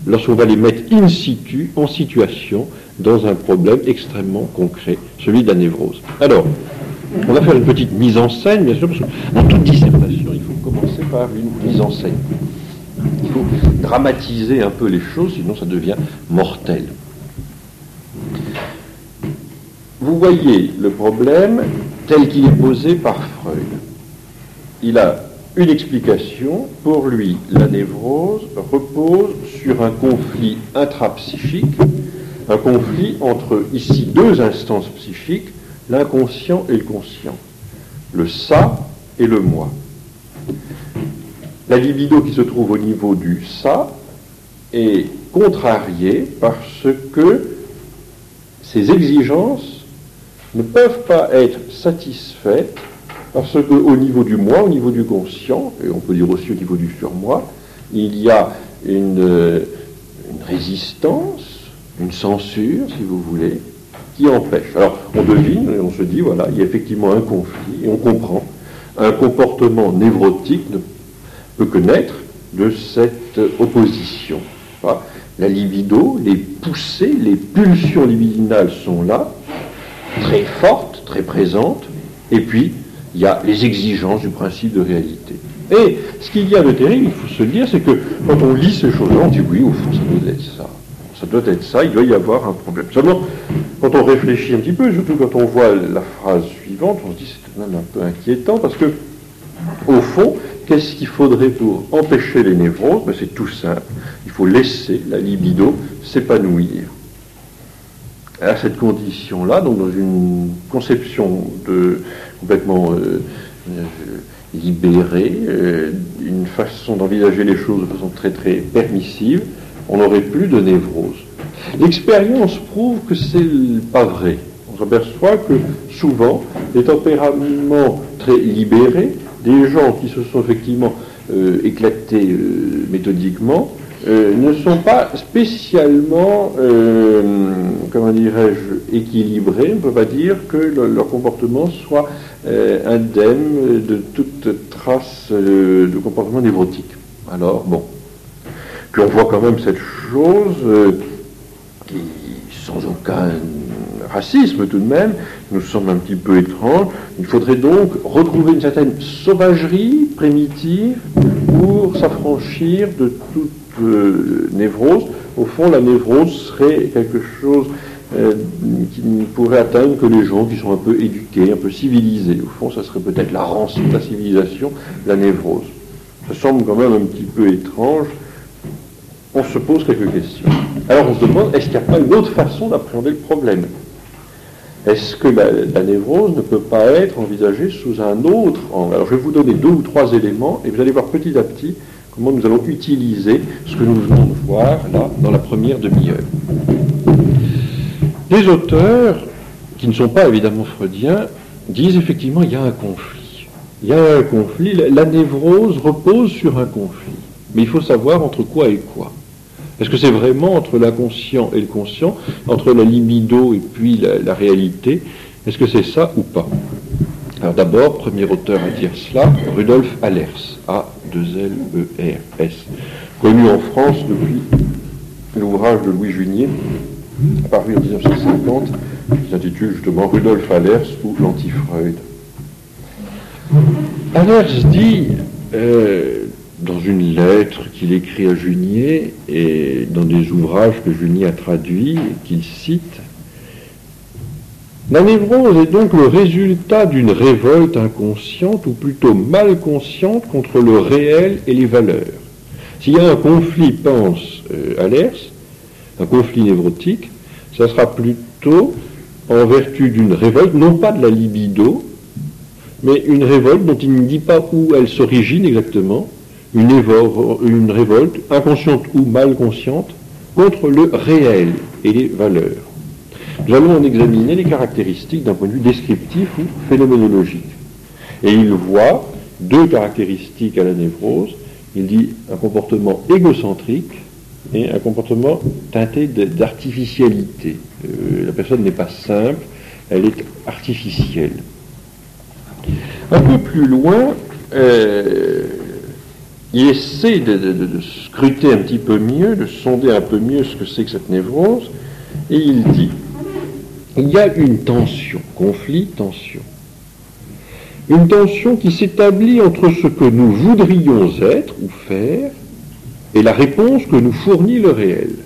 lorsqu'on va les mettre in situ, en situation, dans un problème extrêmement concret, celui de la névrose. Alors, on va faire une petite mise en scène, bien sûr, parce que dans toute dissertation, il faut commencer par une mise en scène. Il faut dramatiser un peu les choses, sinon ça devient mortel. Vous voyez le problème tel qu'il est posé par Freud. Il a une explication. Pour lui, la névrose repose sur un conflit intrapsychique, un conflit entre ici deux instances psychiques, l'inconscient et le conscient, le ça et le moi. La libido qui se trouve au niveau du ça est contrariée parce que ses exigences ne peuvent pas être satisfaites parce qu'au niveau du moi, au niveau du conscient, et on peut dire aussi au niveau du surmoi, il y a une résistance, une censure, si vous voulez, qui empêche. Alors, on devine et on se dit, voilà, il y a effectivement un conflit, et on comprend, un comportement névrotique ne peut que naître de cette opposition. Voilà. La libido, les poussées, les pulsions libidinales sont là, très fortes, très présentes, et puis, il y a les exigences du principe de réalité. Et ce qu'il y a de terrible, il faut se le dire, c'est que quand on lit ces choses-là, on dit oui, au fond, ça doit être ça. Ça doit être ça, il doit y avoir un problème. Seulement, quand on réfléchit un petit peu, surtout quand on voit la phrase suivante, on se dit c'est tout de même un peu inquiétant, parce que, au fond, qu'est-ce qu'il faudrait pour empêcher les névroses? Ben, c'est tout simple. Il faut laisser la libido s'épanouir. À cette condition-là, donc dans une conception complètement libérée, une façon d'envisager les choses de façon très très permissive, on n'aurait plus de névrose. L'expérience prouve que c'est pas vrai. On s'aperçoit que souvent, des tempéraments très libérés, des gens qui se sont effectivement éclatés méthodiquement, ne sont pas spécialement, comment dirais-je, équilibrés. On ne peut pas dire que leur comportement soit indemne de toute trace de comportement névrotique. Alors, bon. Puis on voit quand même cette chose qui, sans aucun racisme tout de même, nous semble un petit peu étrange. Il faudrait donc retrouver une certaine sauvagerie primitive pour s'affranchir de toute névrose. Au fond, la névrose serait quelque chose qui ne pourrait atteindre que les gens qui sont un peu éduqués, un peu civilisés. Au fond, ça serait peut-être la rançon de la civilisation, la névrose. Ça semble quand même un petit peu étrange. On se pose quelques questions. Alors on se demande, est-ce qu'il n'y a pas une autre façon d'appréhender le problème? Est-ce que la névrose ne peut pas être envisagée sous un autre angle? Alors je vais vous donner 2 ou 3 éléments et vous allez voir petit à petit comment nous allons utiliser ce que nous venons de voir là dans la première demi-heure. Les auteurs, qui ne sont pas évidemment freudiens, disent effectivement il y a un conflit. Il y a un conflit, la névrose repose sur un conflit. Mais il faut savoir entre quoi et quoi. Est-ce que c'est vraiment entre l'inconscient et le conscient, entre la libido et puis la réalité? Est-ce que c'est ça ou pas? Alors d'abord, premier auteur à dire cela, Rudolf Allers, A-2-L-E-R-S, connu en France depuis l'ouvrage de Louis Junier, apparu en 1950, qui s'intitule justement Rudolf Allers ou l'anti-Freud. Allers dit, dans une lettre qu'il écrit à Junier et dans des ouvrages que Junier a traduits et qu'il cite, La névrose est donc le résultat d'une révolte inconsciente, ou plutôt mal consciente, contre le réel et les valeurs. S'il y a un conflit, pense Allers, un conflit névrotique, ça sera plutôt en vertu d'une révolte, non pas de la libido, mais une révolte dont il ne dit pas où elle s'origine exactement, une révolte inconsciente ou mal consciente contre le réel et les valeurs. Nous allons en examiner les caractéristiques d'un point de vue descriptif ou phénoménologique. Et il voit deux caractéristiques à la névrose. Il dit un comportement égocentrique et un comportement teinté d'artificialité. La personne n'est pas simple, elle est artificielle. Un peu plus loin, il essaie de scruter un petit peu mieux, de sonder un peu mieux ce que c'est que cette névrose, et il dit, il y a une tension, conflit, tension. Une tension qui s'établit entre ce que nous voudrions être ou faire et la réponse que nous fournit le réel.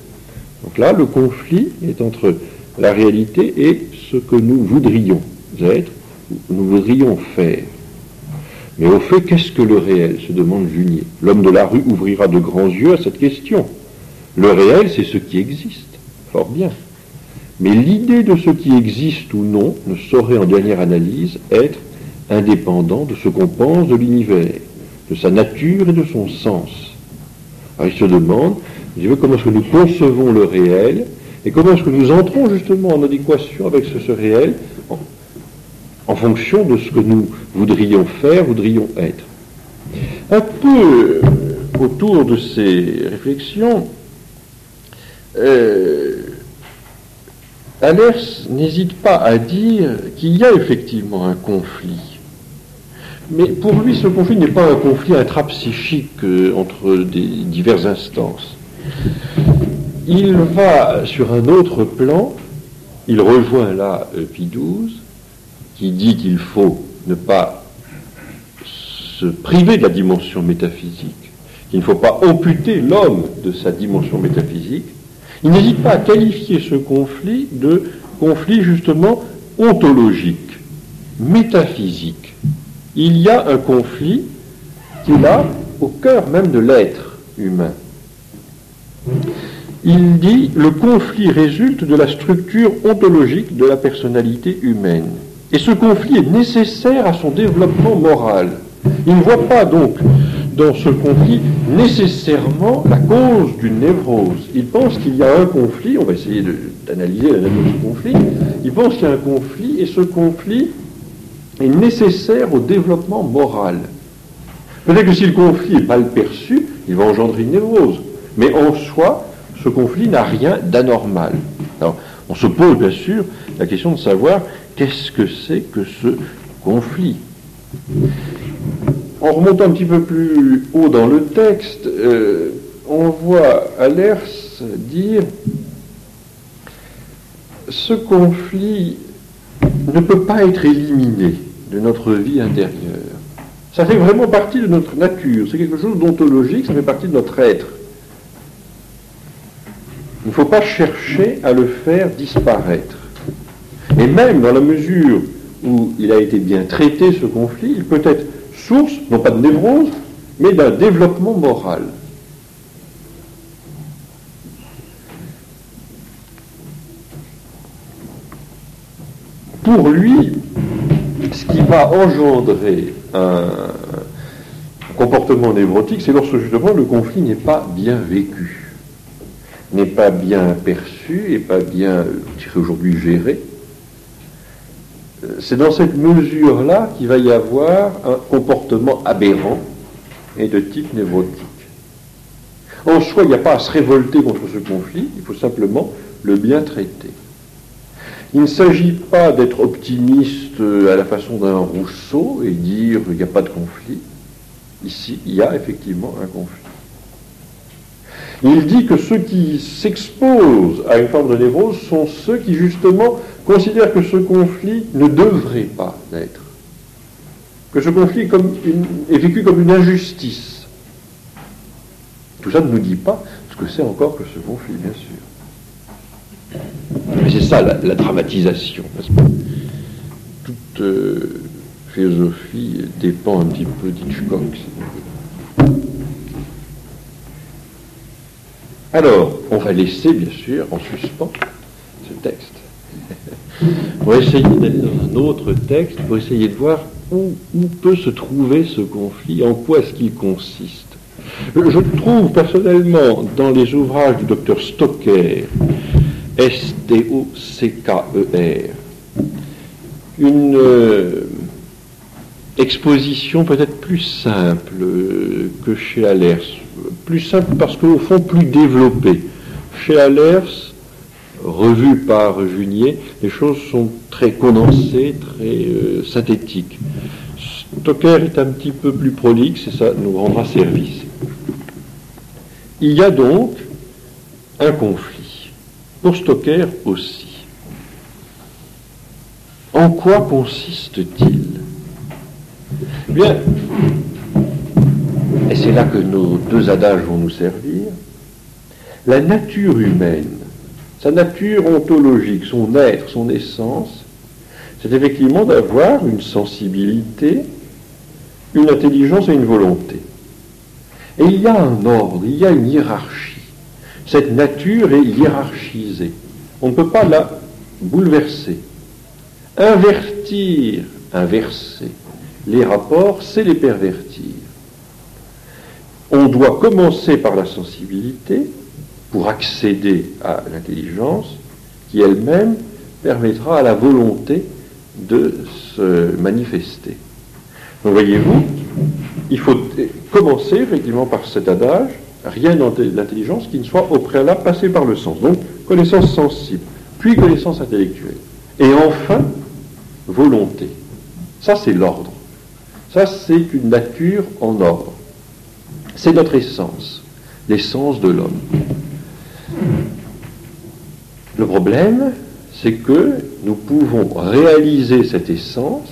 Donc là, le conflit est entre la réalité et ce que nous voudrions être, ou nous voudrions faire. Mais au fait, qu'est-ce que le réel, se demande Junier. L'homme de la rue ouvrira de grands yeux à cette question. Le réel, c'est ce qui existe. Fort bien. Mais l'idée de ce qui existe ou non ne saurait, en dernière analyse, être indépendant de ce qu'on pense de l'univers, de sa nature et de son sens. Alors il se demande, comment est-ce que nous concevons le réel et comment est-ce que nous entrons justement en adéquation avec ce réel en fonction de ce que nous voudrions faire, voudrions être. Un peu autour de ces réflexions, Allers n'hésite pas à dire qu'il y a effectivement un conflit. Mais pour lui, ce conflit n'est pas un conflit intrapsychique entre des diverses instances. Il va sur un autre plan, il rejoint là Pie XII, qui dit qu'il faut ne pas se priver de la dimension métaphysique, qu'il ne faut pas amputer l'homme de sa dimension métaphysique. Il n'hésite pas à qualifier ce conflit de conflit justement ontologique, métaphysique. Il y a un conflit qui est là au cœur même de l'être humain. Il dit le conflit résulte de la structure ontologique de la personnalité humaine. Et ce conflit est nécessaire à son développement moral. Il ne voit pas donc dans ce conflit nécessairement la cause d'une névrose. Il pense qu'il y a un conflit, on va essayer d'analyser la nature de ce conflit, il pense qu'il y a un conflit et ce conflit est nécessaire au développement moral. Peut-être que si le conflit est mal perçu, il va engendrer une névrose. Mais en soi, ce conflit n'a rien d'anormal. Alors, on se pose bien sûr la question de savoir qu'est-ce que c'est que ce conflit. En remontant un petit peu plus haut dans le texte, on voit Allers dire ce conflit ne peut pas être éliminé de notre vie intérieure. Ça fait vraiment partie de notre nature, c'est quelque chose d'ontologique, ça fait partie de notre être. Il ne faut pas chercher à le faire disparaître. Et même dans la mesure où il a été bien traité, ce conflit, il peut être source, non pas de névrose, mais d'un développement moral. Pour lui, ce qui va engendrer un comportement névrotique, c'est lorsque justement le conflit n'est pas bien vécu, n'est pas bien perçu, et pas bien, je dirais aujourd'hui, géré. C'est dans cette mesure-là qu'il va y avoir un comportement aberrant et de type névrotique. En soi, il n'y a pas à se révolter contre ce conflit, il faut simplement le bien traiter. Il ne s'agit pas d'être optimiste à la façon d'un Rousseau et dire qu'il n'y a pas de conflit. Ici, il y a effectivement un conflit. Il dit que ceux qui s'exposent à une forme de névrose sont ceux qui, justement, considèrent que ce conflit ne devrait pas l'être. Que ce conflit est vécu comme une injustice. Tout ça ne nous dit pas ce que c'est encore que ce conflit, bien sûr. Mais c'est ça la dramatisation, n'est-ce pas ? toute philosophie dépend un petit peu d'Hitchcock. Alors, on va laisser, bien sûr, en suspens ce texte. On va essayer d'aller dans un autre texte pour essayer de voir où peut se trouver ce conflit, en quoi est-ce qu'il consiste. Je trouve personnellement dans les ouvrages du docteur Stocker, Stocker, une exposition peut-être plus simple que chez Allers. Plus simple parce qu'au fond plus développée. Chez Allers, revu par Junier, les choses sont très condensées, très synthétiques. Stocker est un petit peu plus prolixe et ça nous rendra service. Il y a donc un conflit, pour Stocker aussi. En quoi consiste-t-il ? Eh bien, et c'est là que nos deux adages vont nous servir, la nature humaine, sa nature ontologique, son être, son essence, c'est effectivement d'avoir une sensibilité, une intelligence et une volonté. Et il y a un ordre, il y a une hiérarchie. Cette nature est hiérarchisée. On ne peut pas la bouleverser. Inverser les rapports, c'est les pervertir. On doit commencer par la sensibilité pour accéder à l'intelligence qui elle-même permettra à la volonté de se manifester. Donc voyez-vous, il faut commencer effectivement par cet adage, rien dans l'intelligence qui ne soit au préalable passé par le sens. Donc connaissance sensible, puis connaissance intellectuelle. Et enfin, volonté. Ça c'est l'ordre. Ça c'est une nature en ordre. C'est notre essence, l'essence de l'homme. Le problème, c'est que nous pouvons réaliser cette essence,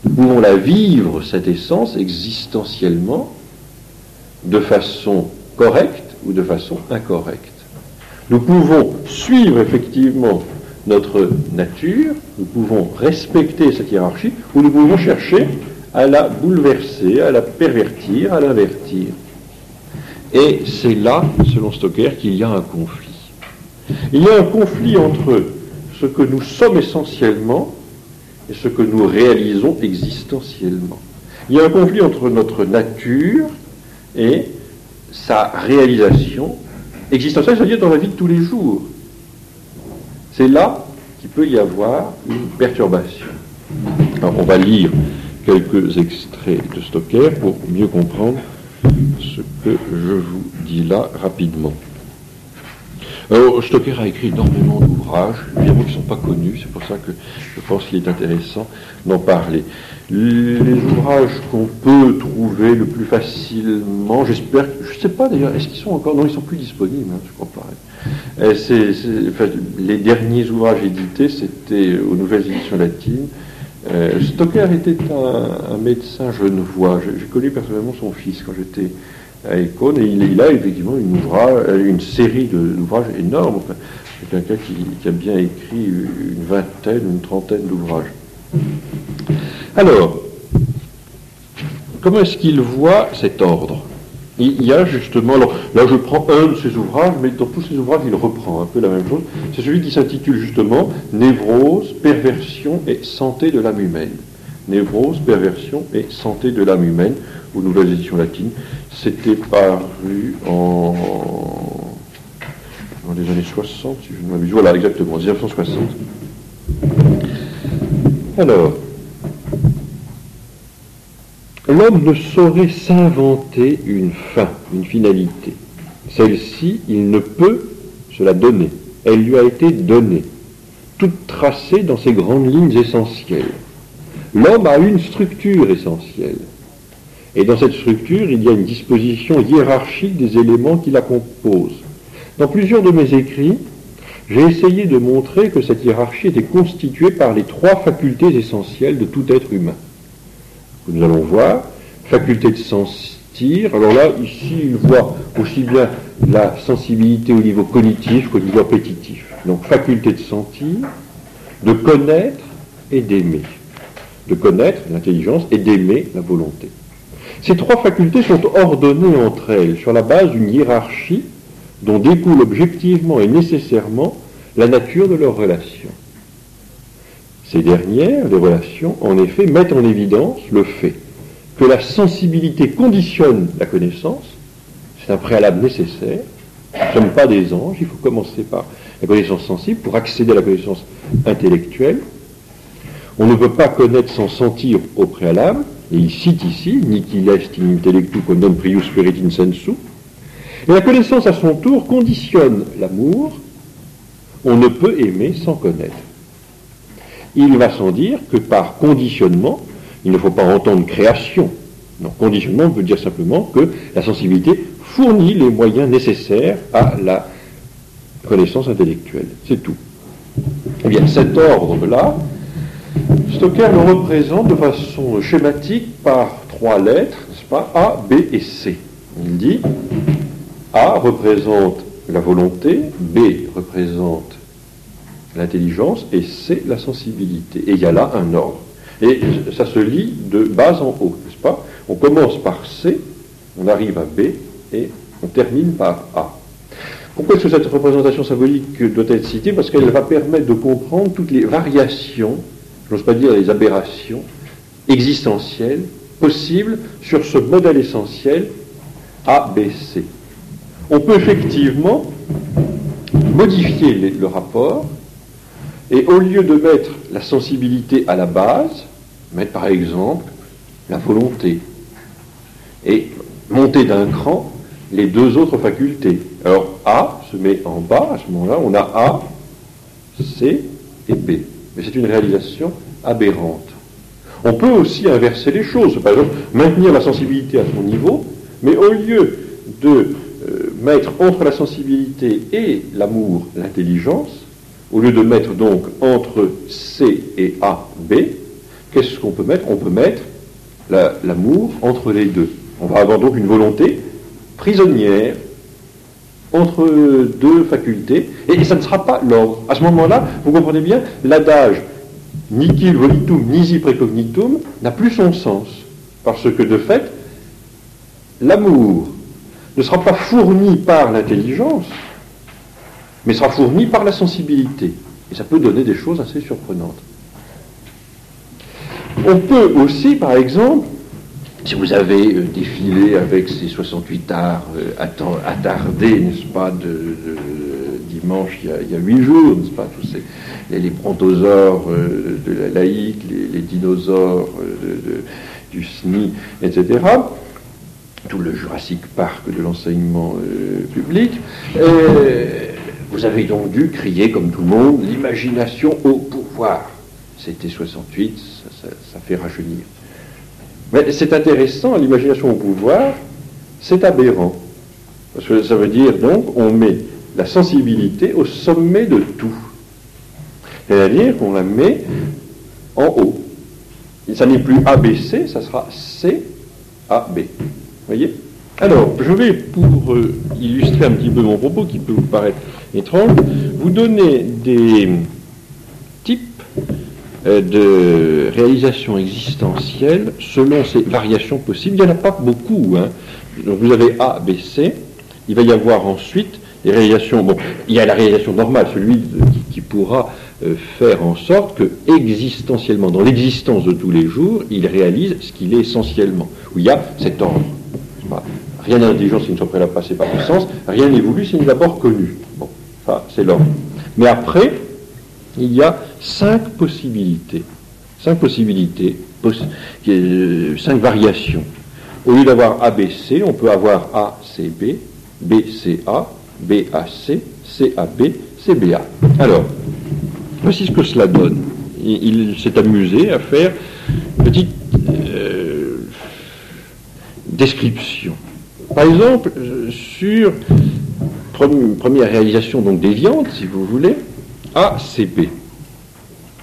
nous pouvons la vivre, cette essence, existentiellement, de façon correcte ou de façon incorrecte. Nous pouvons suivre effectivement notre nature, nous pouvons respecter cette hiérarchie, ou nous pouvons chercher à la bouleverser, à la pervertir, à l'invertir. Et c'est là, selon Stocker, qu'il y a un conflit. Il y a un conflit entre ce que nous sommes essentiellement et ce que nous réalisons existentiellement. Il y a un conflit entre notre nature et sa réalisation existentielle, c'est-à-dire dans la vie de tous les jours. C'est là qu'il peut y avoir une perturbation. Alors, on va lire quelques extraits de Stocker pour mieux comprendre ce que je vous dis là rapidement. Alors, Stocker a écrit énormément d'ouvrages, évidemment qui ne sont pas connus, c'est pour ça que je pense qu'il est intéressant d'en parler. Les ouvrages qu'on peut trouver le plus facilement, j'espère, je ne sais pas d'ailleurs, est-ce qu'ils sont encore, non, ils ne sont plus disponibles, je crois pas. Les derniers ouvrages édités, c'était aux Nouvelles Éditions Latines. Stocker était un médecin genevois, j'ai connu personnellement son fils quand j'étais à Écône, et il a effectivement une série d'ouvrages énormes. Enfin, c'est quelqu'un qui a bien écrit une trentaine d'ouvrages. Alors, comment est-ce qu'il voit cet ordre ? Il y a justement, alors là je prends un de ses ouvrages, mais dans tous ses ouvrages il reprend un peu la même chose. C'est celui qui s'intitule justement Névrose, perversion et santé de l'âme humaine. Névrose, perversion et santé de l'âme humaine, aux Nouvelles Éditions Latines. C'était paru dans les années 60, si je ne m'abuse. Voilà, exactement, 1960. Alors, l'homme ne saurait s'inventer une fin, une finalité. Celle-ci, il ne peut se la donner. Elle lui a été donnée, toute tracée dans ses grandes lignes essentielles. L'homme a une structure essentielle. Et dans cette structure, il y a une disposition hiérarchique des éléments qui la composent. Dans plusieurs de mes écrits, j'ai essayé de montrer que cette hiérarchie était constituée par les trois facultés essentielles de tout être humain. Nous allons voir, faculté de sentir. Alors là, ici, il voit aussi bien la sensibilité au niveau cognitif qu'au niveau appétitif. Donc, faculté de sentir, de connaître et d'aimer. De connaître l'intelligence et d'aimer la volonté. Ces trois facultés sont ordonnées entre elles sur la base d'une hiérarchie dont découle objectivement et nécessairement la nature de leurs relations. Ces dernières, les relations, en effet, mettent en évidence le fait que la sensibilité conditionne la connaissance, c'est un préalable nécessaire, nous ne sommes pas des anges, il faut commencer par la connaissance sensible pour accéder à la connaissance intellectuelle. On ne peut pas connaître sans sentir au préalable, et il cite ici, nihil est in intellectu quondam prius spirit in sensu. Et la connaissance à son tour conditionne l'amour, on ne peut aimer sans connaître. Il va sans dire que par conditionnement, il ne faut pas entendre création. Non, conditionnement veut dire simplement que la sensibilité fournit les moyens nécessaires à la connaissance intellectuelle. C'est tout. Eh bien, cet ordre-là, Stocker le représente de façon schématique par trois lettres, n'est-ce pas, A, B et C. Il dit A représente la volonté, B représente l'intelligence et C la sensibilité. Et il y a là un ordre. Et ça se lit de bas en haut, n'est-ce pas? On commence par C, on arrive à B et on termine par A. Pourquoi est-ce que cette représentation symbolique doit être citée? Parce qu'elle va permettre de comprendre toutes les variations, j'ose pas dire les aberrations, existentielles, possibles sur ce modèle essentiel ABC. On peut effectivement modifier le rapport et au lieu de mettre la sensibilité à la base, mettre par exemple la volonté et monter d'un cran les deux autres facultés. Alors A se met en bas, à ce moment-là on a A, C et B. Mais c'est une réalisation aberrante. On peut aussi inverser les choses, par exemple maintenir la sensibilité à son niveau, mais au lieu de mettre entre la sensibilité et l'amour l'intelligence, au lieu de mettre donc entre C et A, B, qu'est-ce qu'on peut mettre? On peut mettre l'amour entre les deux. On va avoir donc une volonté prisonnière entre deux facultés, et ça ne sera pas l'ordre. À ce moment-là, vous comprenez bien, l'adage nihil volitum nisi precognitum n'a plus son sens, parce que de fait, l'amour ne sera pas fourni par l'intelligence, mais sera fourni par la sensibilité. Et ça peut donner des choses assez surprenantes. On peut aussi, par exemple, si vous avez défilé avec ces 68 arts attardés, n'est-ce pas, de dimanche, il y a 8 jours, n'est-ce pas, tous les brontosaures de la laïque, les dinosaures du SNI, etc., tout le Jurassic Park de l'enseignement public, vous avez donc dû crier, comme tout le monde, l'imagination au pouvoir. C'était 68, ça fait rajeunir. Mais c'est intéressant, l'imagination au pouvoir, c'est aberrant. Parce que ça veut dire donc, on met la sensibilité au sommet de tout. C'est-à-dire qu'on la met en haut. Et ça n'est plus ABC, ça sera CAB. Vous voyez? Alors, je vais, pour illustrer un petit peu mon propos, qui peut vous paraître étrange, vous donner des types de réalisation existentielle selon ces variations possibles. Il n'y en a pas beaucoup. Donc vous avez A, B, C. Il va y avoir ensuite des réalisations. Bon, il y a la réalisation normale, celui qui pourra faire en sorte que, existentiellement, dans l'existence de tous les jours, il réalise ce qu'il est essentiellement. Où il y a cet ordre. Rien n'est intelligent s'il ne soit préalable passé par le sens, rien n'est voulu s'il n'est d'abord connu. Bon, ça, c'est l'ordre. Mais après, il y a 5 possibilités. 5 variations. Au lieu d'avoir ABC, on peut avoir ACB, BCA, BAC, CAB, CBA. Alors, voici ce que cela donne. Il s'est amusé à faire une petite description. Par exemple, sur première réalisation donc déviante, si vous voulez, ACB.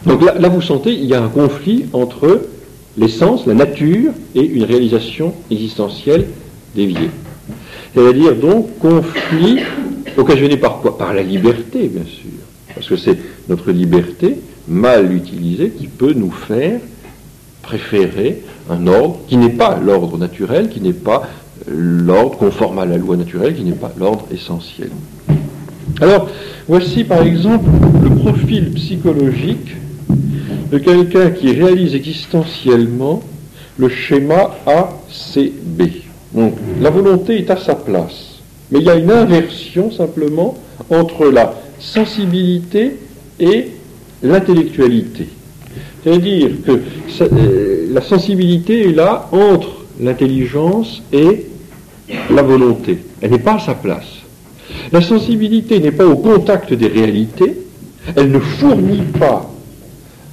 Donc là, vous sentez, il y a un conflit entre l'essence, la nature, et une réalisation existentielle déviée. C'est-à-dire donc conflit occasionné par quoi? Par la liberté, bien sûr. Parce que c'est notre liberté, mal utilisé qui peut nous faire préférer un ordre qui n'est pas l'ordre naturel, qui n'est pas l'ordre conforme à la loi naturelle, qui n'est pas l'ordre essentiel. Alors, voici par exemple le profil psychologique de quelqu'un qui réalise existentiellement le schéma ACB. Donc, la volonté est à sa place, mais il y a une inversion simplement entre la sensibilité et l'intellectualité. C'est-à-dire que la sensibilité est là entre l'intelligence et la volonté. Elle n'est pas à sa place. La sensibilité n'est pas au contact des réalités, elle ne fournit pas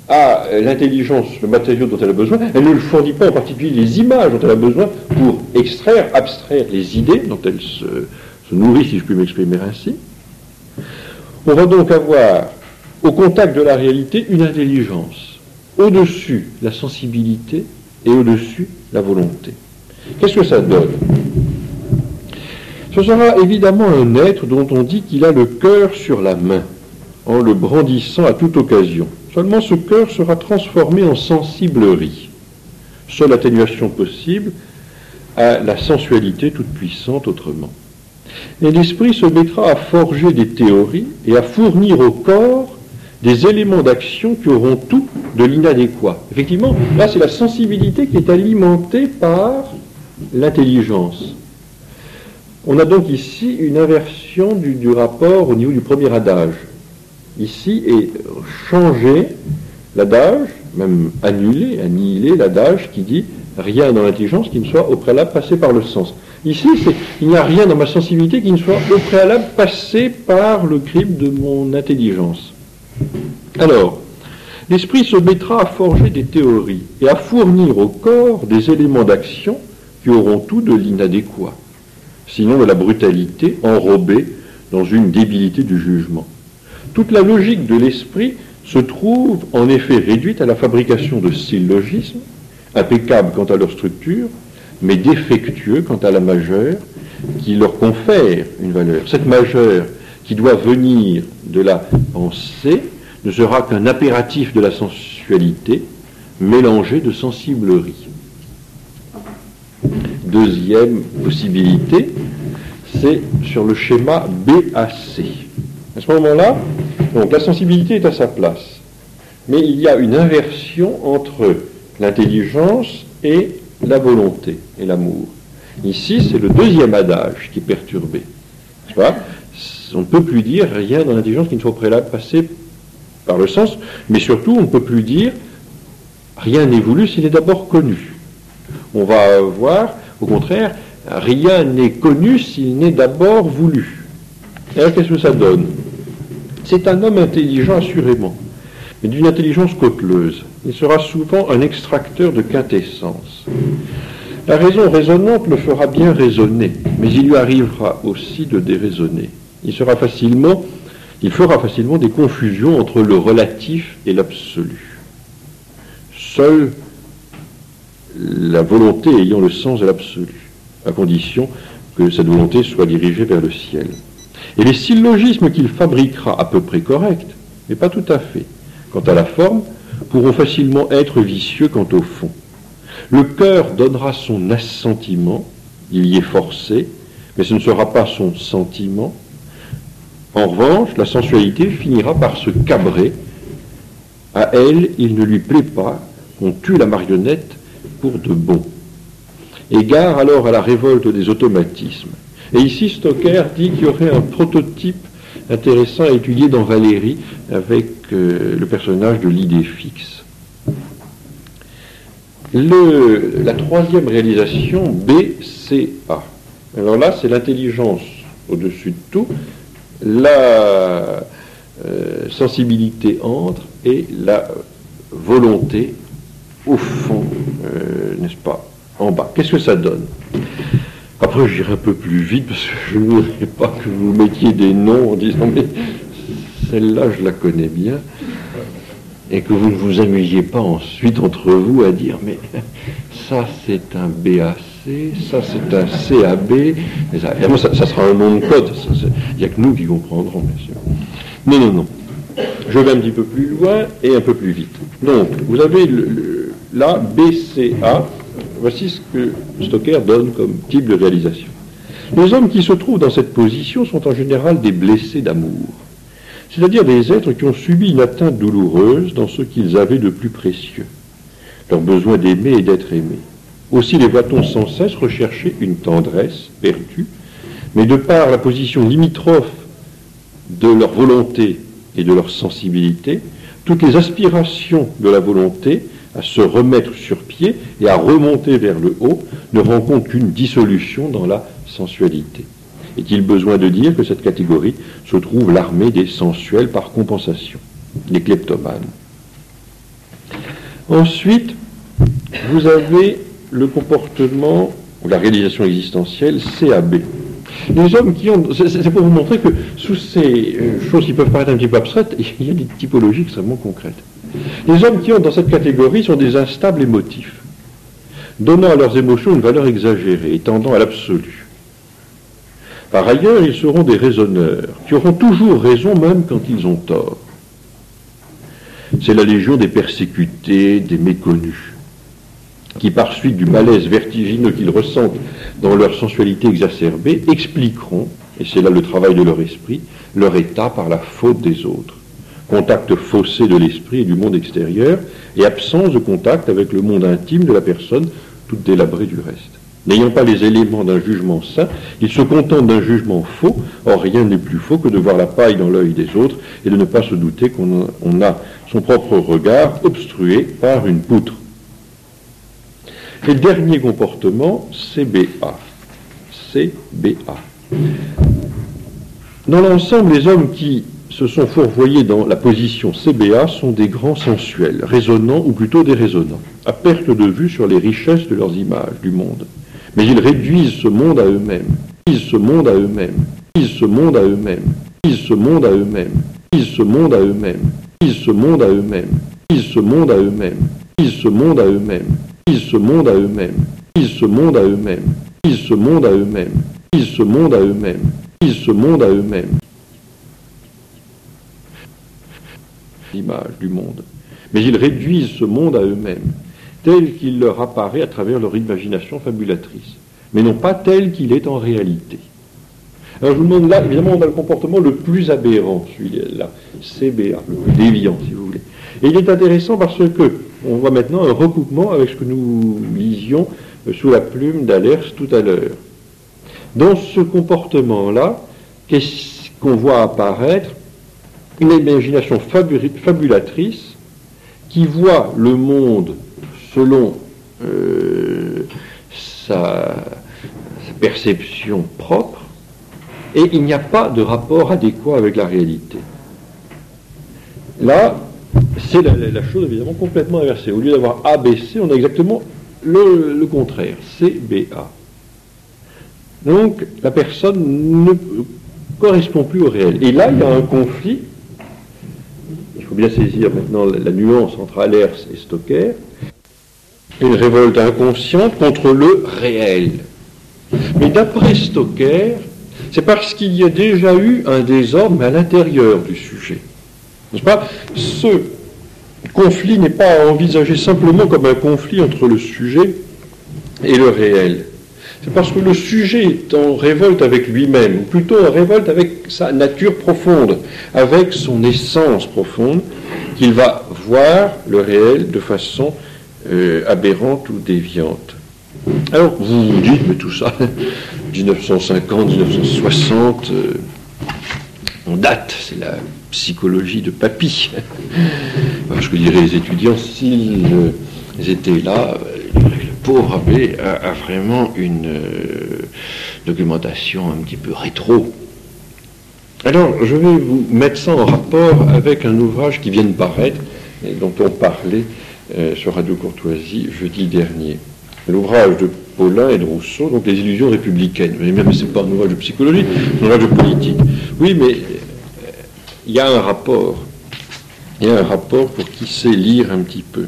à l'intelligence le matériau dont elle a besoin, elle ne le fournit pas en particulier les images dont elle a besoin pour extraire, abstraire les idées dont elle se nourrit, si je puis m'exprimer ainsi. On va donc avoir au contact de la réalité une intelligence, au-dessus la sensibilité et au-dessus la volonté. Qu'est-ce que ça donne ? Ce sera évidemment un être dont on dit qu'il a le cœur sur la main, en le brandissant à toute occasion. Seulement ce cœur sera transformé en sensiblerie. Seule atténuation possible à la sensualité toute puissante autrement. Et l'esprit se mettra à forger des théories et à fournir au corps des éléments d'action qui auront tout de l'inadéquat. Effectivement, là c'est la sensibilité qui est alimentée par l'intelligence. On a donc ici une inversion du rapport au niveau du premier adage. Ici est changé l'adage, même annihilé l'adage qui dit rien dans l'intelligence qui ne soit au préalable passé par le sens. Ici, il n'y a rien dans ma sensibilité qui ne soit au préalable passé par le crible de mon intelligence. Alors, l'esprit se mettra à forger des théories et à fournir au corps des éléments d'action qui auront tout de l'inadéquat, sinon de la brutalité enrobée dans une débilité du jugement. Toute la logique de l'esprit se trouve en effet réduite à la fabrication de syllogismes, impeccables quant à leur structure, mais défectueux quant à la majeure, qui leur confère une valeur. Cette majeure, qui doit venir de la pensée, ne sera qu'un impératif de la sensualité, mélangé de sensiblerie. Deuxième possibilité, c'est sur le schéma BAC. À ce moment-là, donc, la sensibilité est à sa place, mais il y a une inversion entre l'intelligence et la volonté et l'amour. Ici, c'est le deuxième adage qui est perturbé. On ne peut plus dire rien dans l'intelligence qui ne soit au préalable passé par le sens, mais surtout, on ne peut plus dire rien n'est voulu s'il est d'abord connu. On va voir, au contraire, rien n'est connu s'il n'est d'abord voulu. Et alors, qu'est-ce que ça donne ? C'est un homme intelligent, assurément, mais d'une intelligence cauteleuse. Il sera souvent un extracteur de quintessence. La raison raisonnante le fera bien raisonner, mais il lui arrivera aussi de déraisonner. Il fera facilement des confusions entre le relatif et l'absolu. Seule la volonté ayant le sens de l'absolu, à condition que cette volonté soit dirigée vers le ciel. Et les syllogismes qu'il fabriquera, à peu près corrects, mais pas tout à fait, quant à la forme, pourront facilement être vicieux quant au fond. Le cœur donnera son assentiment, il y est forcé, mais ce ne sera pas son sentiment. En revanche, la sensualité finira par se cabrer. À elle, il ne lui plaît pas qu'on tue la marionnette pour de bon. Égard alors à la révolte des automatismes. Et ici, Stocker dit qu'il y aurait un prototype intéressant à étudier dans Valérie avec le personnage de l'idée fixe. La troisième réalisation, BCA. Alors là, c'est l'intelligence au-dessus de tout, la sensibilité entre et la volonté au fond, n'est-ce pas, en bas. Qu'est-ce que ça donne ? Après, j'irai un peu plus vite parce que je ne voudrais pas que vous mettiez des noms en disant mais celle-là, je la connais bien, et que vous ne vous amusiez pas ensuite entre vous à dire mais ça c'est un BAC, ça c'est un CAB, évidemment ça sera un nom de code, il n'y a que nous qui comprendrons, bien sûr. Non. Je vais un petit peu plus loin et un peu plus vite. Donc, vous avez là, BCA, voici ce que Stocker donne comme type de réalisation. Les hommes qui se trouvent dans cette position sont en général des blessés d'amour, c'est-à-dire des êtres qui ont subi une atteinte douloureuse dans ce qu'ils avaient de plus précieux, leur besoin d'aimer et d'être aimés. Aussi les voit-on sans cesse rechercher une tendresse perdue, mais de par la position limitrophe de leur volonté et de leur sensibilité, toutes les aspirations de la volonté à se remettre sur pied et à remonter vers le haut ne rencontrent qu'une dissolution dans la sensualité. Est-il besoin de dire que cette catégorie se trouve l'armée des sensuels par compensation, les kleptomanes? Ensuite, vous avez le comportement ou la réalisation existentielle CAB. Les hommes qui ont... C'est pour vous montrer que sous ces choses qui peuvent paraître un petit peu abstraites, il y a des typologies extrêmement concrètes. Les hommes qui ont dans cette catégorie sont des instables émotifs, donnant à leurs émotions une valeur exagérée et tendant à l'absolu. Par ailleurs, ils seront des raisonneurs, qui auront toujours raison même quand ils ont tort. C'est la légion des persécutés, des méconnus, qui par suite du malaise vertigineux qu'ils ressentent dans leur sensualité exacerbée, expliqueront, et c'est là le travail de leur esprit, leur état par la faute des autres. Contact faussé de l'esprit et du monde extérieur, et absence de contact avec le monde intime de la personne, toute délabrée du reste. N'ayant pas les éléments d'un jugement sain, ils se contentent d'un jugement faux. Or, rien n'est plus faux que de voir la paille dans l'œil des autres et de ne pas se douter qu'on a son propre regard obstrué par une poutre. Et le dernier comportement, CBA. CBA. Dans l'ensemble, les hommes qui se sont fourvoyés dans la position CBA sont des grands sensuels, raisonnants ou plutôt déraisonnants, à perte de vue sur les richesses de leurs images, du monde. Mais ils réduisent ce monde à eux-mêmes, ils ce monde à eux-mêmes, ils ce monde à eux-mêmes, ils ce monde à eux-mêmes, ils ce monde à eux-mêmes, ils ce monde à eux-mêmes, ils ce monde à eux-mêmes, ils ce monde à eux-mêmes, ils ce monde à eux-mêmes, ils ce monde à eux-mêmes, ils ce monde à eux-mêmes, ils ce monde à eux-mêmes, ils ce monde à eux-mêmes. L'image du monde. Mais ils réduisent ce monde à eux-mêmes, tel qu'il leur apparaît à travers leur imagination fabulatrice, mais non pas tel qu'il est en réalité. Alors je vous demande là, évidemment, on a le comportement le plus aberrant, celui-là, CBA, le plus déviant, si vous voulez. Et il est intéressant parce que on voit maintenant un recoupement avec ce que nous lisions sous la plume d'Allers tout à l'heure. Dans ce comportement-là, qu'est-ce qu'on voit apparaître? Une imagination fabulatrice qui voit le monde selon sa perception propre, et il n'y a pas de rapport adéquat avec la réalité. Là, c'est la chose évidemment complètement inversée. Au lieu d'avoir ABC, on a exactement le contraire, CBA. Donc, la personne ne correspond plus au réel. Et là, il y a un conflit. Il faut bien saisir maintenant la nuance entre Allers et Stocker. Une révolte inconsciente contre le réel. Mais d'après Stocker, c'est parce qu'il y a déjà eu un désordre à l'intérieur du sujet. N'est-ce pas? Ce conflit n'est pas à envisager simplement comme un conflit entre le sujet et le réel. C'est parce que le sujet est en révolte avec lui-même, ou plutôt en révolte avec sa nature profonde, avec son essence profonde, qu'il va voir le réel de façon aberrante ou déviante. Alors, vous vous dites, mais tout ça, 1950, 1960, on date, c'est la psychologie de papy. Alors, ce que diraient les étudiants, s'ils étaient là, le pauvre abbé a vraiment une documentation un petit peu rétro. Alors, je vais vous mettre ça en rapport avec un ouvrage qui vient de paraître, et dont on parlait sur Radio Courtoisie jeudi dernier. L'ouvrage de Paulin et de Rousseau, donc Les illusions républicaines. Vous allez me dire, mais c'est pas un ouvrage de psychologie, c'est un ouvrage de politique. Oui, mais il y a un rapport. Il y a un rapport pour qui sait lire un petit peu.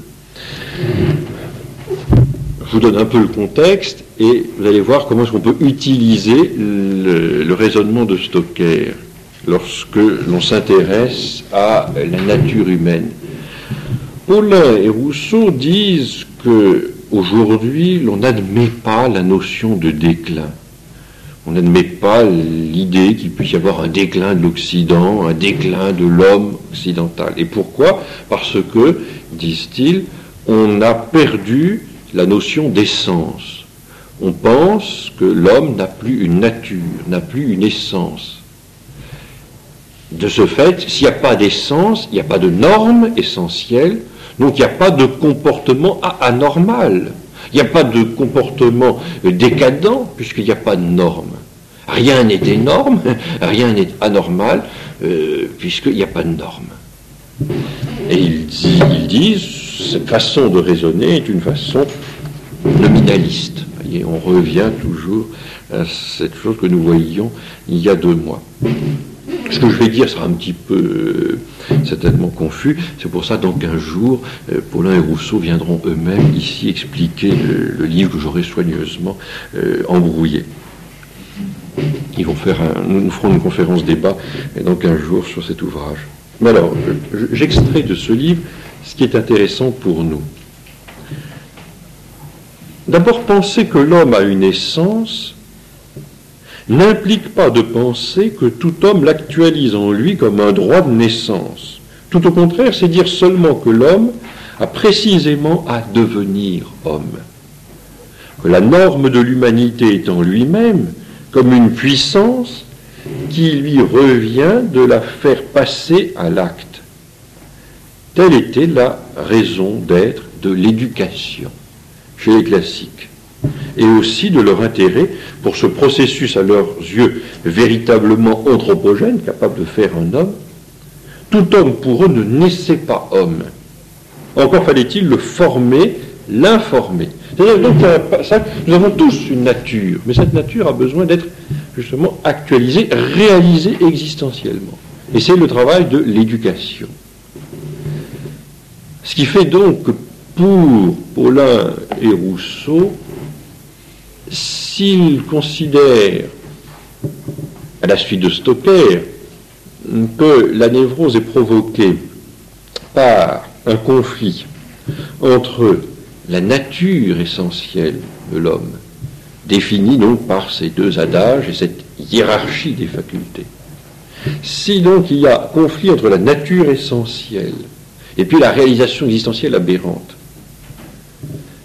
Je vous donne un peu le contexte et vous allez voir comment est-ce qu'on peut utiliser le raisonnement de Stocker. lorsque l'on s'intéresse à la nature humaine. Paulin et Rousseau disent qu'aujourd'hui, l'on n'admet pas la notion de déclin. On n'admet pas l'idée qu'il puisse y avoir un déclin de l'Occident, un déclin de l'homme occidental. Et pourquoi ? Parce que, disent-ils, on a perdu la notion d'essence. On pense que l'homme n'a plus une nature, n'a plus une essence. De ce fait, s'il n'y a pas d'essence, il n'y a pas de norme essentielle, donc il n'y a pas de comportement anormal. Il n'y a pas de comportement décadent, puisqu'il n'y a pas de normes. Rien n'est énorme, rien n'est anormal, puisqu'il n'y a pas de normes. Et ils disent, cette façon de raisonner est une façon nominaliste. Et on revient toujours à cette chose que nous voyions il y a 2 mois. Ce que je vais dire sera un petit peu certainement confus. C'est pour ça, dans 15 jours, Paulin et Rousseau viendront eux-mêmes ici expliquer le livre que j'aurai soigneusement embrouillé. Nous ferons une conférence débat dans 15 jours sur cet ouvrage. Mais alors, j'extrais de ce livre ce qui est intéressant pour nous. D'abord, penser que l'homme a une essence n'implique pas de penser que tout homme l'actualise en lui comme un droit de naissance. Tout au contraire, c'est dire seulement que l'homme a précisément à devenir homme. Que la norme de l'humanité est en lui-même comme une puissance qui lui revient de la faire passer à l'acte. Telle était la raison d'être de l'éducation chez les classiques, et aussi de leur intérêt pour ce processus à leurs yeux véritablement anthropogène, capable de faire un homme. Tout homme pour eux ne naissait pas homme. Encore fallait-il le former, l'informer. C'est-à-dire, donc, nous avons tous une nature, mais cette nature a besoin d'être justement actualisée, réalisée existentiellement. Et c'est le travail de l'éducation. Ce qui fait donc que pour Paulin et Rousseau, s'ils considèrent, à la suite de Stocker, que la névrose est provoquée par un conflit entre la nature essentielle de l'homme, définie donc par ces 2 adages et cette hiérarchie des facultés. Si donc il y a conflit entre la nature essentielle et puis la réalisation existentielle aberrante,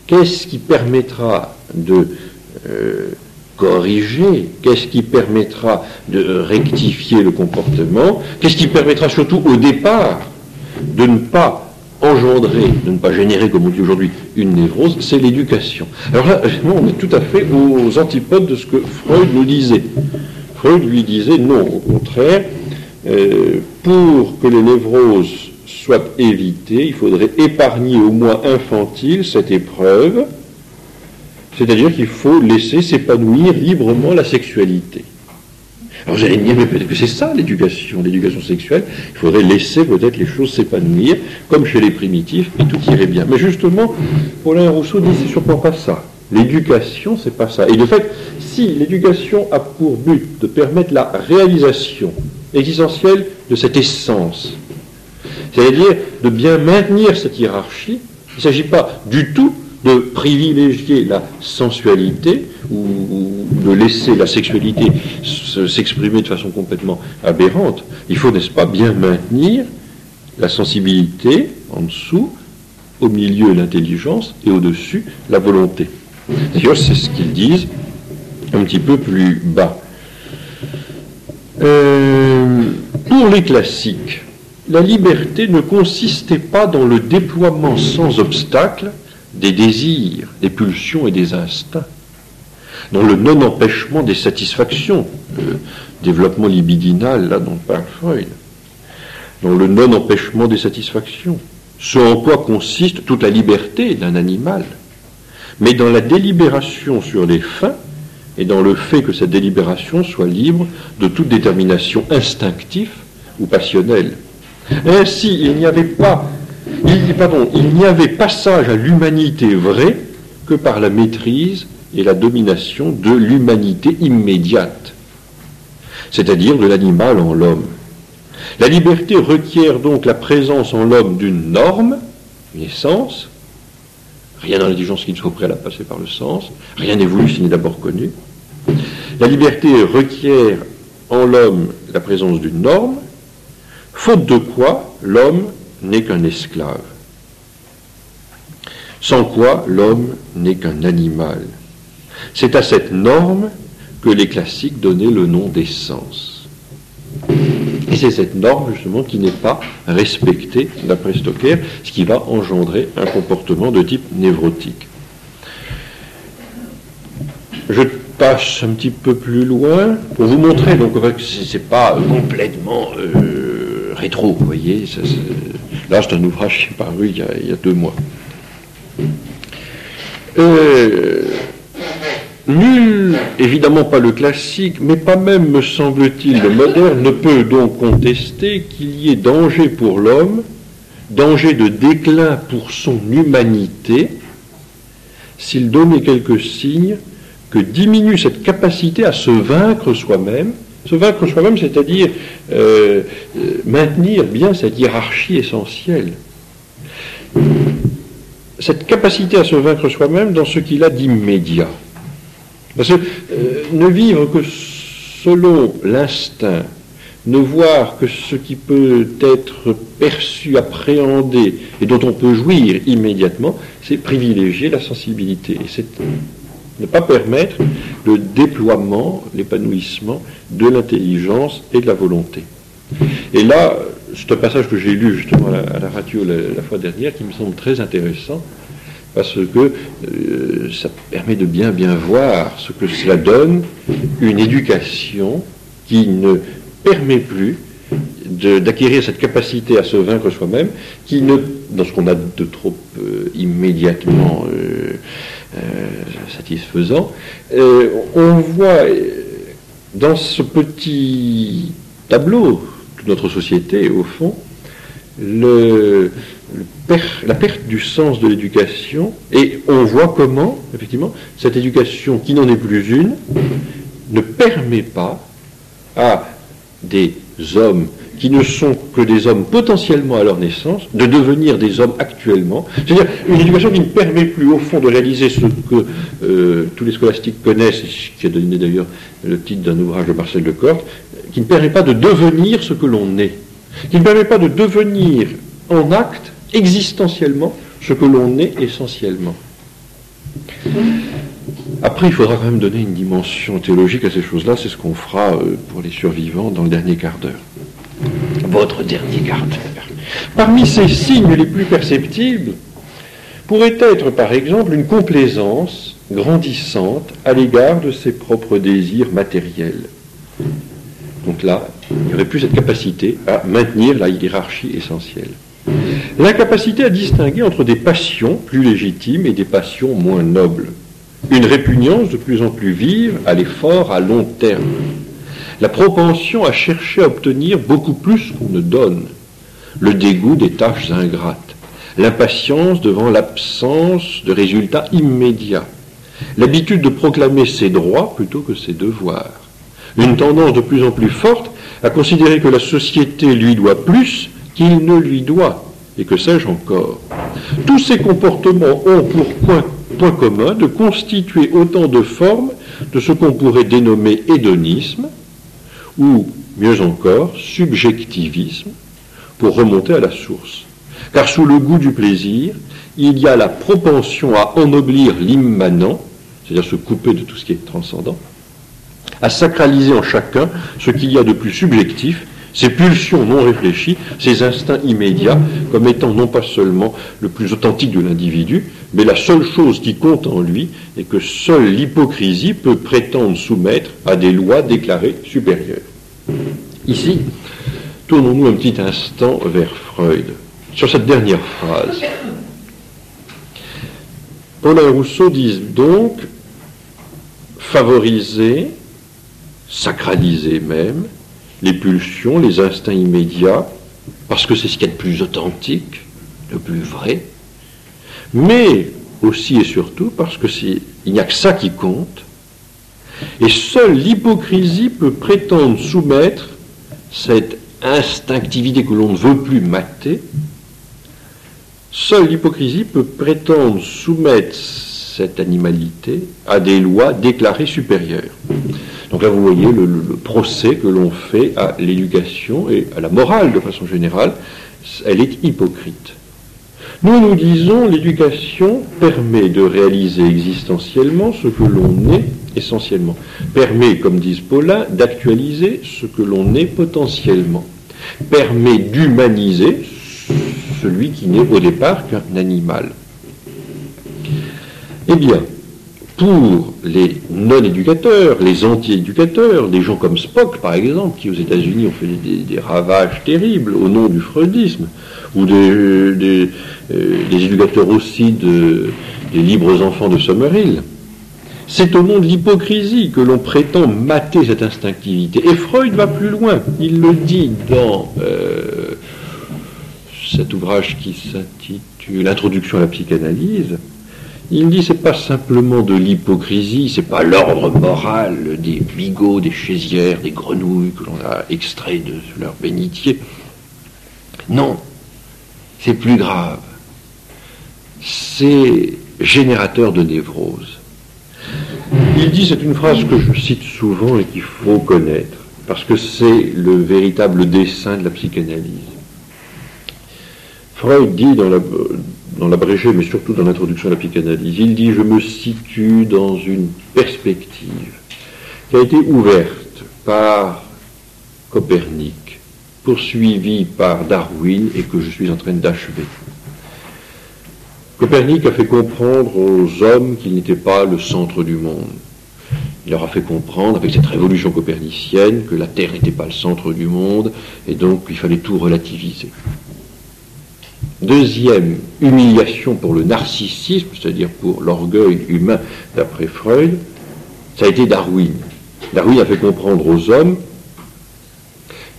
qu'est-ce qui permettra de corriger? Qu'est-ce qui permettra de rectifier le comportement? Qu'est-ce qui permettra surtout au départ de ne pas engendrer, de ne pas générer, comme on dit aujourd'hui, une névrose? C'est l'éducation. Alors là, on est tout à fait aux antipodes de ce que Freud nous disait. Freud lui disait non, au contraire, pour que les névroses soient évitées, il faudrait épargner au moins infantile cette épreuve, c'est-à-dire qu'il faut laisser s'épanouir librement la sexualité. Alors j'allais me dire, mais peut-être que c'est ça l'éducation sexuelle, il faudrait laisser peut-être les choses s'épanouir, comme chez les primitifs, et tout irait bien. Mais justement, Paulin et Rousseau disent, c'est sûrement pas ça. L'éducation, c'est pas ça. Et de fait, si l'éducation a pour but de permettre la réalisation existentielle de cette essence, c'est-à-dire de bien maintenir cette hiérarchie, il ne s'agit pas du tout de privilégier la sensualité ou de laisser la sexualité s'exprimer de façon complètement aberrante. Il faut, n'est-ce pas, bien maintenir la sensibilité en dessous, au milieu l'intelligence et au-dessus la volonté. D'ailleurs, c'est ce qu'ils disent un petit peu plus bas. Pour les classiques, la liberté ne consistait pas dans le déploiement sans obstacle des désirs, des pulsions et des instincts, dans le non-empêchement des satisfactions, le développement libidinal, là dont parle Freud, dans le non-empêchement des satisfactions, ce en quoi consiste toute la liberté d'un animal, mais dans la délibération sur les fins et dans le fait que cette délibération soit libre de toute détermination instinctive ou passionnelle. Ainsi, il n'y avait passage à l'humanité vraie que par la maîtrise et la domination de l'humanité immédiate, c'est-à-dire de l'animal en l'homme. La liberté requiert donc la présence en l'homme d'une norme, une essence. Rien dans l'intelligence qui ne soit prêt à la passer par le sens. Rien n'est voulu s'il n'est d'abord connu. La liberté requiert en l'homme la présence d'une norme, faute de quoi l'homme n'est qu'un esclave. Sans quoi l'homme n'est qu'un animal. C'est à cette norme que les classiques donnaient le nom d'essence. Et c'est cette norme, justement, qui n'est pas respectée, d'après Stocker, ce qui va engendrer un comportement de type névrotique. Je passe un petit peu plus loin pour vous montrer donc que ce n'est pas complètement rétro, vous voyez. Là, c'est un ouvrage qui est paru il y a 2 mois. Nul, évidemment pas le classique, mais pas même, me semble-t-il, le moderne, ne peut donc contester qu'il y ait danger pour l'homme, danger de déclin pour son humanité, s'il donnait quelques signes que diminue cette capacité à se vaincre soi-même, c'est-à-dire maintenir bien cette hiérarchie essentielle. Cette capacité à se vaincre soi-même dans ce qu'il a d'immédiat. Parce que ne vivre que selon l'instinct, ne voir que ce qui peut être perçu, appréhendé et dont on peut jouir immédiatement, c'est privilégier la sensibilité. Et c'est ne pas permettre le déploiement, l'épanouissement de l'intelligence et de la volonté. Et là, c'est un passage que j'ai lu justement à la radio la fois dernière qui me semble très intéressant, parce que ça permet de bien voir ce que cela donne, une éducation qui ne permet plus d'acquérir cette capacité à se vaincre soi-même, qui ne, dans ce qu'on a de trop immédiatement satisfaisant, on voit dans ce petit tableau de notre société, au fond, la perte du sens de l'éducation, et on voit comment, effectivement, cette éducation qui n'en est plus une, ne permet pas à des hommes qui ne sont que des hommes potentiellement à leur naissance, de devenir des hommes actuellement. C'est-à-dire une éducation qui ne permet plus, au fond, de réaliser ce que tous les scolastiques connaissent, qui a donné d'ailleurs le titre d'un ouvrage de Marcel Lecorte, qui ne permet pas de devenir ce que l'on est, qui ne permet pas de devenir en acte, existentiellement, ce que l'on est essentiellement. Après, il faudra quand même donner une dimension théologique à ces choses-là, c'est ce qu'on fera pour les survivants dans le dernier quart d'heure. Votre dernier quart d'heure. Parmi ces signes les plus perceptibles, pourrait être par exemple une complaisance grandissante à l'égard de ses propres désirs matériels. Donc là, il n'y aurait plus cette capacité à maintenir la hiérarchie essentielle. L'incapacité à distinguer entre des passions plus légitimes et des passions moins nobles. Une répugnance de plus en plus vive à l'effort à long terme. La propension à chercher à obtenir beaucoup plus qu'on ne donne. Le dégoût des tâches ingrates. L'impatience devant l'absence de résultats immédiats. L'habitude de proclamer ses droits plutôt que ses devoirs. Une tendance de plus en plus forte à considérer que la société lui doit plus qu'il ne lui doit, et que sais-je encore. Tous ces comportements ont pour point commun de constituer autant de formes de ce qu'on pourrait dénommer hédonisme, ou, mieux encore, subjectivisme, pour remonter à la source. Car sous le goût du plaisir, il y a la propension à ennoblir l'immanent, c'est-à-dire se couper de tout ce qui est transcendant, à sacraliser en chacun ce qu'il y a de plus subjectif, ces pulsions non réfléchies, ces instincts immédiats, comme étant non pas seulement le plus authentique de l'individu, mais la seule chose qui compte en lui, et que seule l'hypocrisie peut prétendre soumettre à des lois déclarées supérieures. Ici, tournons-nous un petit instant vers Freud, sur cette dernière phrase. Paulin et Rousseau disent donc favoriser, sacraliser même, les pulsions, les instincts immédiats, parce que c'est ce qu'il y a de plus authentique, de plus vrai, mais aussi et surtout parce que il n'y a que ça qui compte, et seule l'hypocrisie peut prétendre soumettre cette instinctivité que l'on ne veut plus mater, seule l'hypocrisie peut prétendre soumettre cette animalité à des lois déclarées supérieures. Donc là, vous voyez le procès que l'on fait à l'éducation et à la morale de façon générale, elle est hypocrite. Nous disons, l'éducation permet de réaliser existentiellement ce que l'on est essentiellement. Permet, comme disent Paulin, d'actualiser ce que l'on est potentiellement. Permet d'humaniser celui qui n'est au départ qu'un animal. Eh bien, pour les non-éducateurs, les anti-éducateurs, des gens comme Spock, par exemple, qui aux États-Unis ont fait des ravages terribles au nom du freudisme, ou des éducateurs aussi des libres enfants de Summerhill, c'est au nom de l'hypocrisie que l'on prétend mater cette instinctivité. Et Freud va plus loin. Il le dit dans cet ouvrage qui s'intitule L'introduction à la psychanalyse. Il dit c'est pas simplement de l'hypocrisie, c'est pas l'ordre moral des bigots, des chaisières, des grenouilles que l'on a extrait de leur bénitier. Non, c'est plus grave. C'est générateur de névrose. Il dit, c'est une phrase que je cite souvent et qu'il faut connaître, parce que c'est le véritable dessein de la psychanalyse. Freud dit dans l'abrégé, mais surtout dans l'introduction à la psychanalyse, il dit « Je me situe dans une perspective qui a été ouverte par Copernic, poursuivie par Darwin et que je suis en train d'achever. » Copernic a fait comprendre aux hommes qu'ils n'étaient pas le centre du monde. Il leur a fait comprendre, avec cette révolution copernicienne, que la Terre n'était pas le centre du monde, et donc il fallait tout relativiser. Deuxième humiliation pour le narcissisme, c'est-à-dire pour l'orgueil humain d'après Freud, ça a été Darwin. Darwin a fait comprendre aux hommes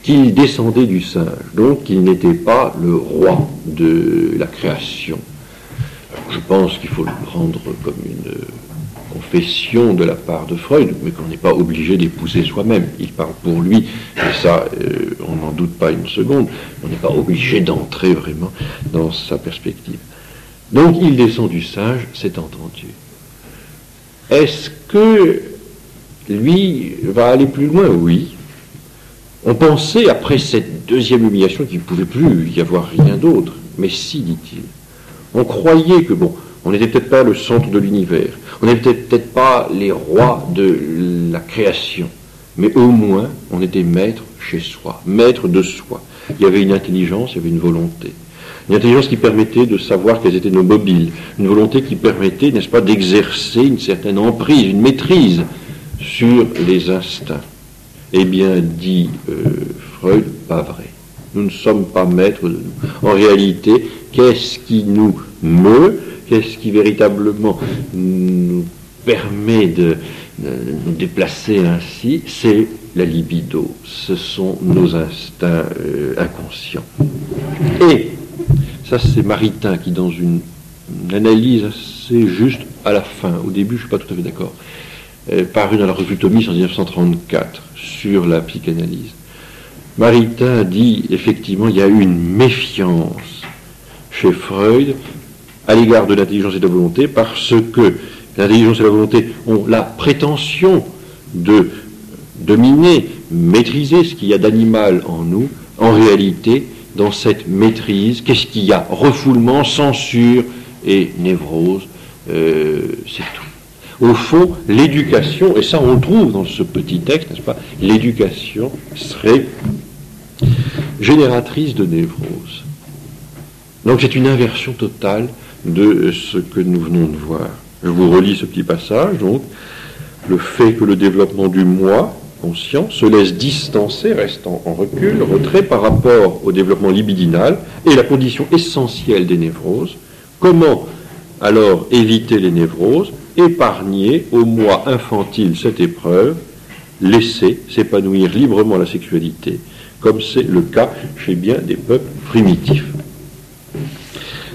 qu'il descendait du singe, donc qu'il n'était pas le roi de la création. Alors, je pense qu'il faut le prendre comme une confession de la part de Freud, mais qu'on n'est pas obligé d'épouser soi-même. Il parle pour lui, et ça, on n'en doute pas une seconde, on n'est pas obligé d'entrer vraiment dans sa perspective. Donc il descend du singe, c'est entendu. Est-ce que lui va aller plus loin? Oui. On pensait, après cette deuxième humiliation, qu'il ne pouvait plus y avoir rien d'autre. Mais si, dit-il. On croyait que, bon, on n'était peut-être pas le centre de l'univers, on n'était peut-être pas les rois de la création, mais au moins, on était maître chez soi, maître de soi. Il y avait une intelligence, il y avait une volonté. Une intelligence qui permettait de savoir quels étaient nos mobiles, une volonté qui permettait, n'est-ce pas, d'exercer une certaine emprise, une maîtrise sur les instincts. Eh bien, dit Freud, pas vrai. Nous ne sommes pas maîtres de nous. En réalité, qu'est-ce qui nous meut? Qu'est-ce qui véritablement nous permet de nous déplacer ainsi? C'est la libido. Ce sont nos instincts inconscients. Et ça, c'est Maritain qui, dans une analyse assez juste à la fin, au début, je ne suis pas tout à fait d'accord, paru dans la revue Thomis en 1934 sur la psychanalyse. Maritain dit, effectivement, il y a eu une méfiance chez Freud à l'égard de l'intelligence et de la volonté, parce que l'intelligence et la volonté ont la prétention de dominer, maîtriser ce qu'il y a d'animal en nous. En réalité, dans cette maîtrise, qu'est-ce qu'il y a? Refoulement, censure et névrose, c'est tout. Au fond, l'éducation, et ça on le trouve dans ce petit texte, n'est-ce pas? L'éducation serait génératrice de névrose. Donc c'est une inversion totale de ce que nous venons de voir. Je vous relis ce petit passage, donc. Le fait que le développement du moi conscient se laisse distancer, restant en recul, retrait par rapport au développement libidinal, est la condition essentielle des névroses. Comment alors éviter les névroses? Épargner au moi infantile cette épreuve, laisser s'épanouir librement la sexualité, comme c'est le cas chez bien des peuples primitifs.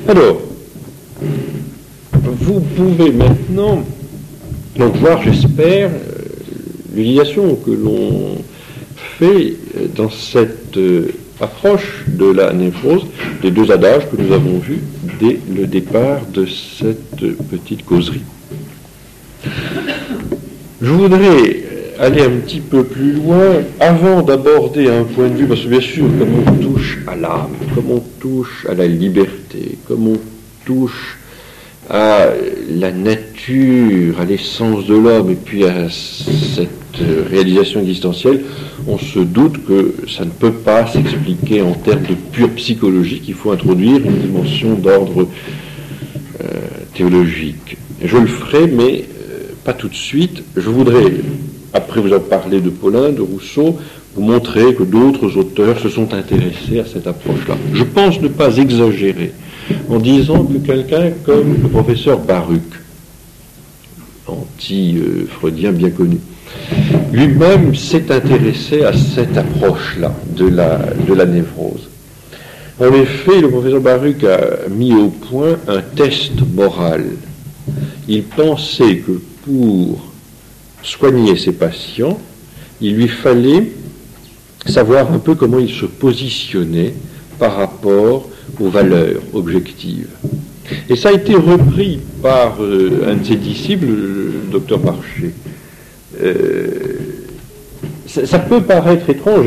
Alors, vous pouvez maintenant donc voir, j'espère, l'utilisation que l'on fait dans cette approche de la névrose des deux adages que nous avons vus dès le départ de cette petite causerie. Je voudrais aller un petit peu plus loin avant d'aborder un point de vue, parce que bien sûr, comme on touche à l'âme, comme on touche à la liberté, comme on touche à la nature, à l'essence de l'homme, et puis à cette réalisation existentielle, on se doute que ça ne peut pas s'expliquer en termes de pure psychologie, qu'il faut introduire une dimension d'ordre théologique. Je le ferai, mais pas tout de suite. Je voudrais, après vous avoir parlé de Paulin, de Rousseau, vous montrer que d'autres auteurs se sont intéressés à cette approche-là. Je pense ne pas exagérer en disant que quelqu'un comme le professeur Baruch, anti-freudien bien connu, lui-même s'est intéressé à cette approche-là de la névrose. En effet, le professeur Baruch a mis au point un test moral. Il pensait que pour soigner ses patients, il lui fallait savoir un peu comment il se positionnait par rapport aux valeurs objectives. Et ça a été repris par un de ses disciples, le docteur Marché. Ça peut paraître étrange.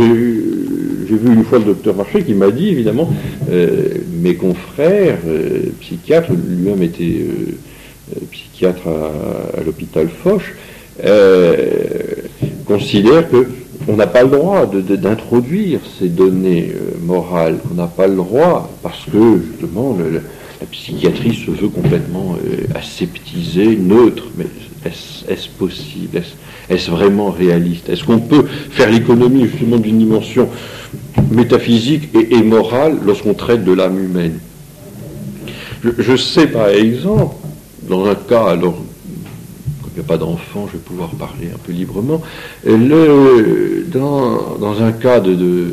J'ai vu une fois le docteur Marché qui m'a dit, évidemment, mes confrères psychiatres, lui-même était psychiatre à l'hôpital Foch, considèrent qu'on n'a pas le droit d'introduire ces données morales, qu'on n'a pas le droit, parce que justement la psychiatrie se veut complètement aseptisée, neutre. Mais est-ce possible? Est-ce vraiment réaliste? Est-ce qu'on peut faire l'économie justement d'une dimension métaphysique et morale lorsqu'on traite de l'âme humaine? Je sais par exemple, dans un cas, alors comme il n'y a pas d'enfant, je vais pouvoir parler un peu librement, dans un cas de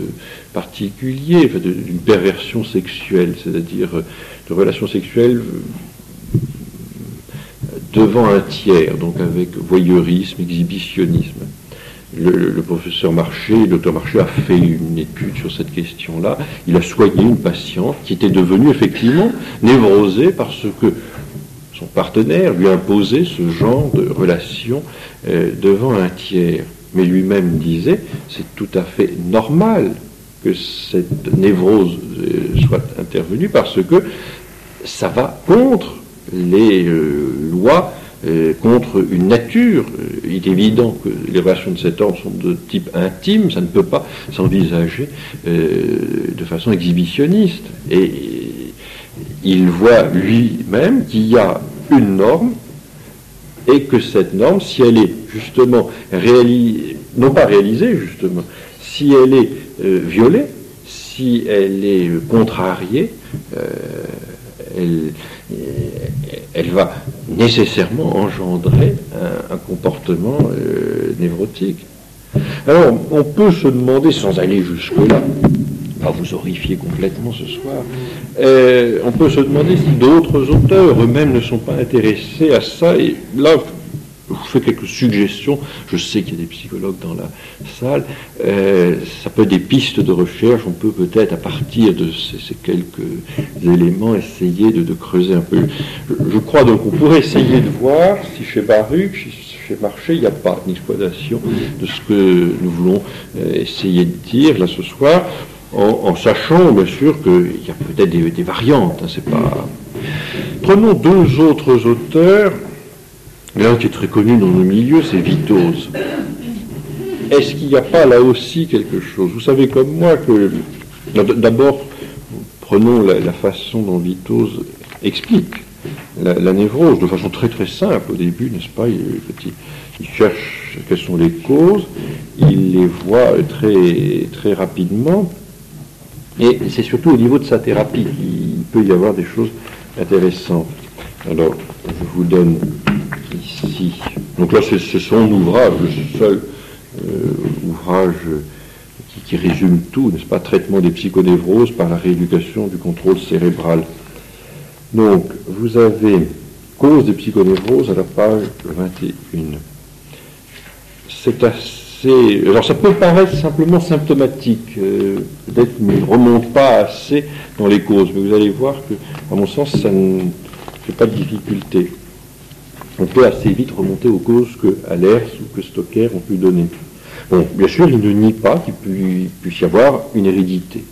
particulier, d'une perversion sexuelle, c'est-à-dire de relations sexuelles devant un tiers, donc avec voyeurisme, exhibitionnisme. Le professeur Marché, le docteur Marché a fait une étude sur cette question-là. Il a soigné une patiente qui était devenue effectivement névrosée parce que son partenaire lui imposait ce genre de relation devant un tiers. Mais lui-même disait, c'est tout à fait normal que cette névrose soit intervenue parce que ça va contre les lois, contre une nature. Il est évident que les relations de cet ordre sont de type intime, ça ne peut pas s'envisager de façon exhibitionniste. Et il voit lui-même qu'il y a une norme et que cette norme, si elle est justement non pas réalisée justement, si elle est violée, si elle est contrariée, elle va nécessairement engendrer un comportement névrotique. Alors, on peut se demander, sans aller jusque-là, pas vous horrifier complètement ce soir, on peut se demander si d'autres auteurs eux-mêmes ne sont pas intéressés à ça, et là, je vous fais quelques suggestions, je sais qu'il y a des psychologues dans la salle, ça peut être des pistes de recherche, on peut peut-être à partir de ces quelques éléments essayer de creuser un peu. Je crois donc qu'on pourrait essayer de voir si chez Baruch, chez Marché, il n'y a pas une exploitation de ce que nous voulons essayer de dire là ce soir, en sachant bien sûr qu'il y a peut-être des variantes, hein, c'est pas... Prenons deux autres auteurs. L'un qui est très connu dans nos milieux, c'est Vitose. Est-ce qu'il n'y a pas là aussi quelque chose? Vous savez comme moi que... D'abord, prenons la façon dont Vitose explique la névrose, de façon très très simple au début, n'est-ce pas? Il cherche quelles sont les causes, il les voit très, très rapidement, et c'est surtout au niveau de sa thérapie qu'il peut y avoir des choses intéressantes. Alors, je vous donne ici. Donc là, c'est son ouvrage, le seul ouvrage qui résume tout, n'est-ce pas? Traitement des psychonévroses par la rééducation du contrôle cérébral. Donc, vous avez cause des psychonévroses à la page 21. C'est Alors ça peut paraître simplement symptomatique, peut-être qu'il ne remonte pas assez dans les causes, mais vous allez voir que, à mon sens, ça ne fait pas de difficulté. On peut assez vite remonter aux causes que Allers ou que Stocker ont pu donner. Bon, bien sûr, il ne nie pas qu'il puisse y avoir une hérédité.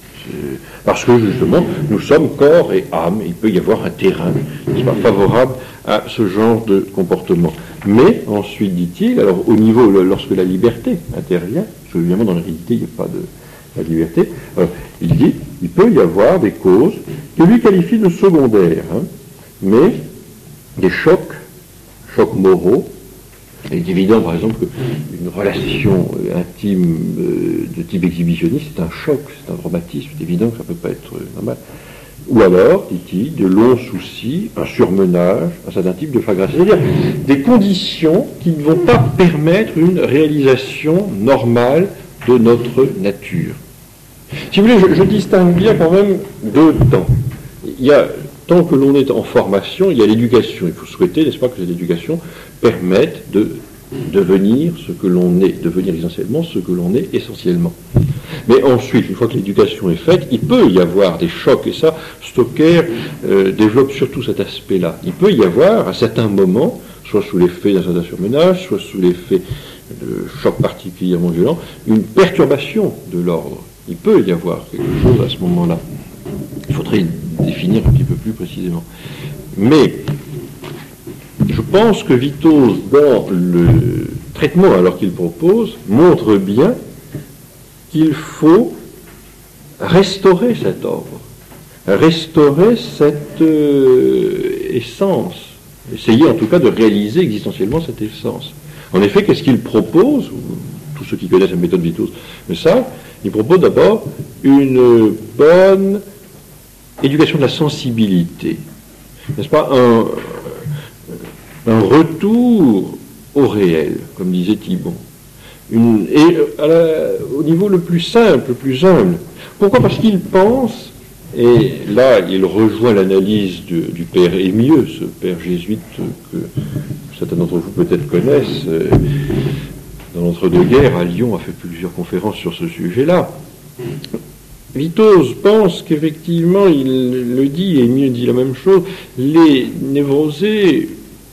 Parce que justement, nous sommes corps et âme, il peut y avoir un terrain qui soit favorable à ce genre de comportement. Mais ensuite, dit-il, alors au niveau, lorsque la liberté intervient, parce qu'évidemment dans l'hérédité, il n'y a pas de la liberté, il dit, il peut y avoir des causes que lui qualifie de secondaires, mais des chocs moraux. Il est évident, par exemple, qu'une relation intime de type exhibitionniste, c'est un choc, c'est un traumatisme, c'est évident que ça ne peut pas être normal. Ou alors, dit-il, de longs soucis, un surmenage, un certain type de flagrance. C'est-à-dire des conditions qui ne vont pas permettre une réalisation normale de notre nature. Si vous voulez, je distingue bien quand même deux temps. Il y a, tant que l'on est en formation, il y a l'éducation. Il faut souhaiter, n'est-ce pas, que cette éducation permette de devenir ce que l'on est, devenir essentiellement ce que l'on est essentiellement. Mais ensuite, une fois que l'éducation est faite, il peut y avoir des chocs, et ça, Stocker développe surtout cet aspect-là. Il peut y avoir, à certains moments, soit sous l'effet d'un certain surmenage, soit sous l'effet de chocs particulièrement violents, une perturbation de l'ordre. Il peut y avoir quelque chose à ce moment-là. Il faudrait définir un petit peu plus précisément. Mais je pense que Vitose, dans le traitement alors qu'il propose, montre bien qu'il faut restaurer cet ordre, restaurer cette essence, essayer en tout cas de réaliser existentiellement cette essence. En effet, qu'est-ce qu'il propose? Tous ceux qui connaissent la méthode Vitose le savent. Il propose d'abord une bonne éducation de la sensibilité, n'est-ce pas, un retour au réel, comme disait Thibon, au niveau le plus simple, le plus humble. Pourquoi? Parce qu'il pense, et là il rejoint l'analyse du père Émieux, ce père jésuite que certains d'entre vous peut-être connaissent, dans l'entre-deux-guerres à Lyon, a fait plusieurs conférences sur ce sujet-là. Vitose pense qu'effectivement, il le dit, et Émieux dit la même chose, les névrosés,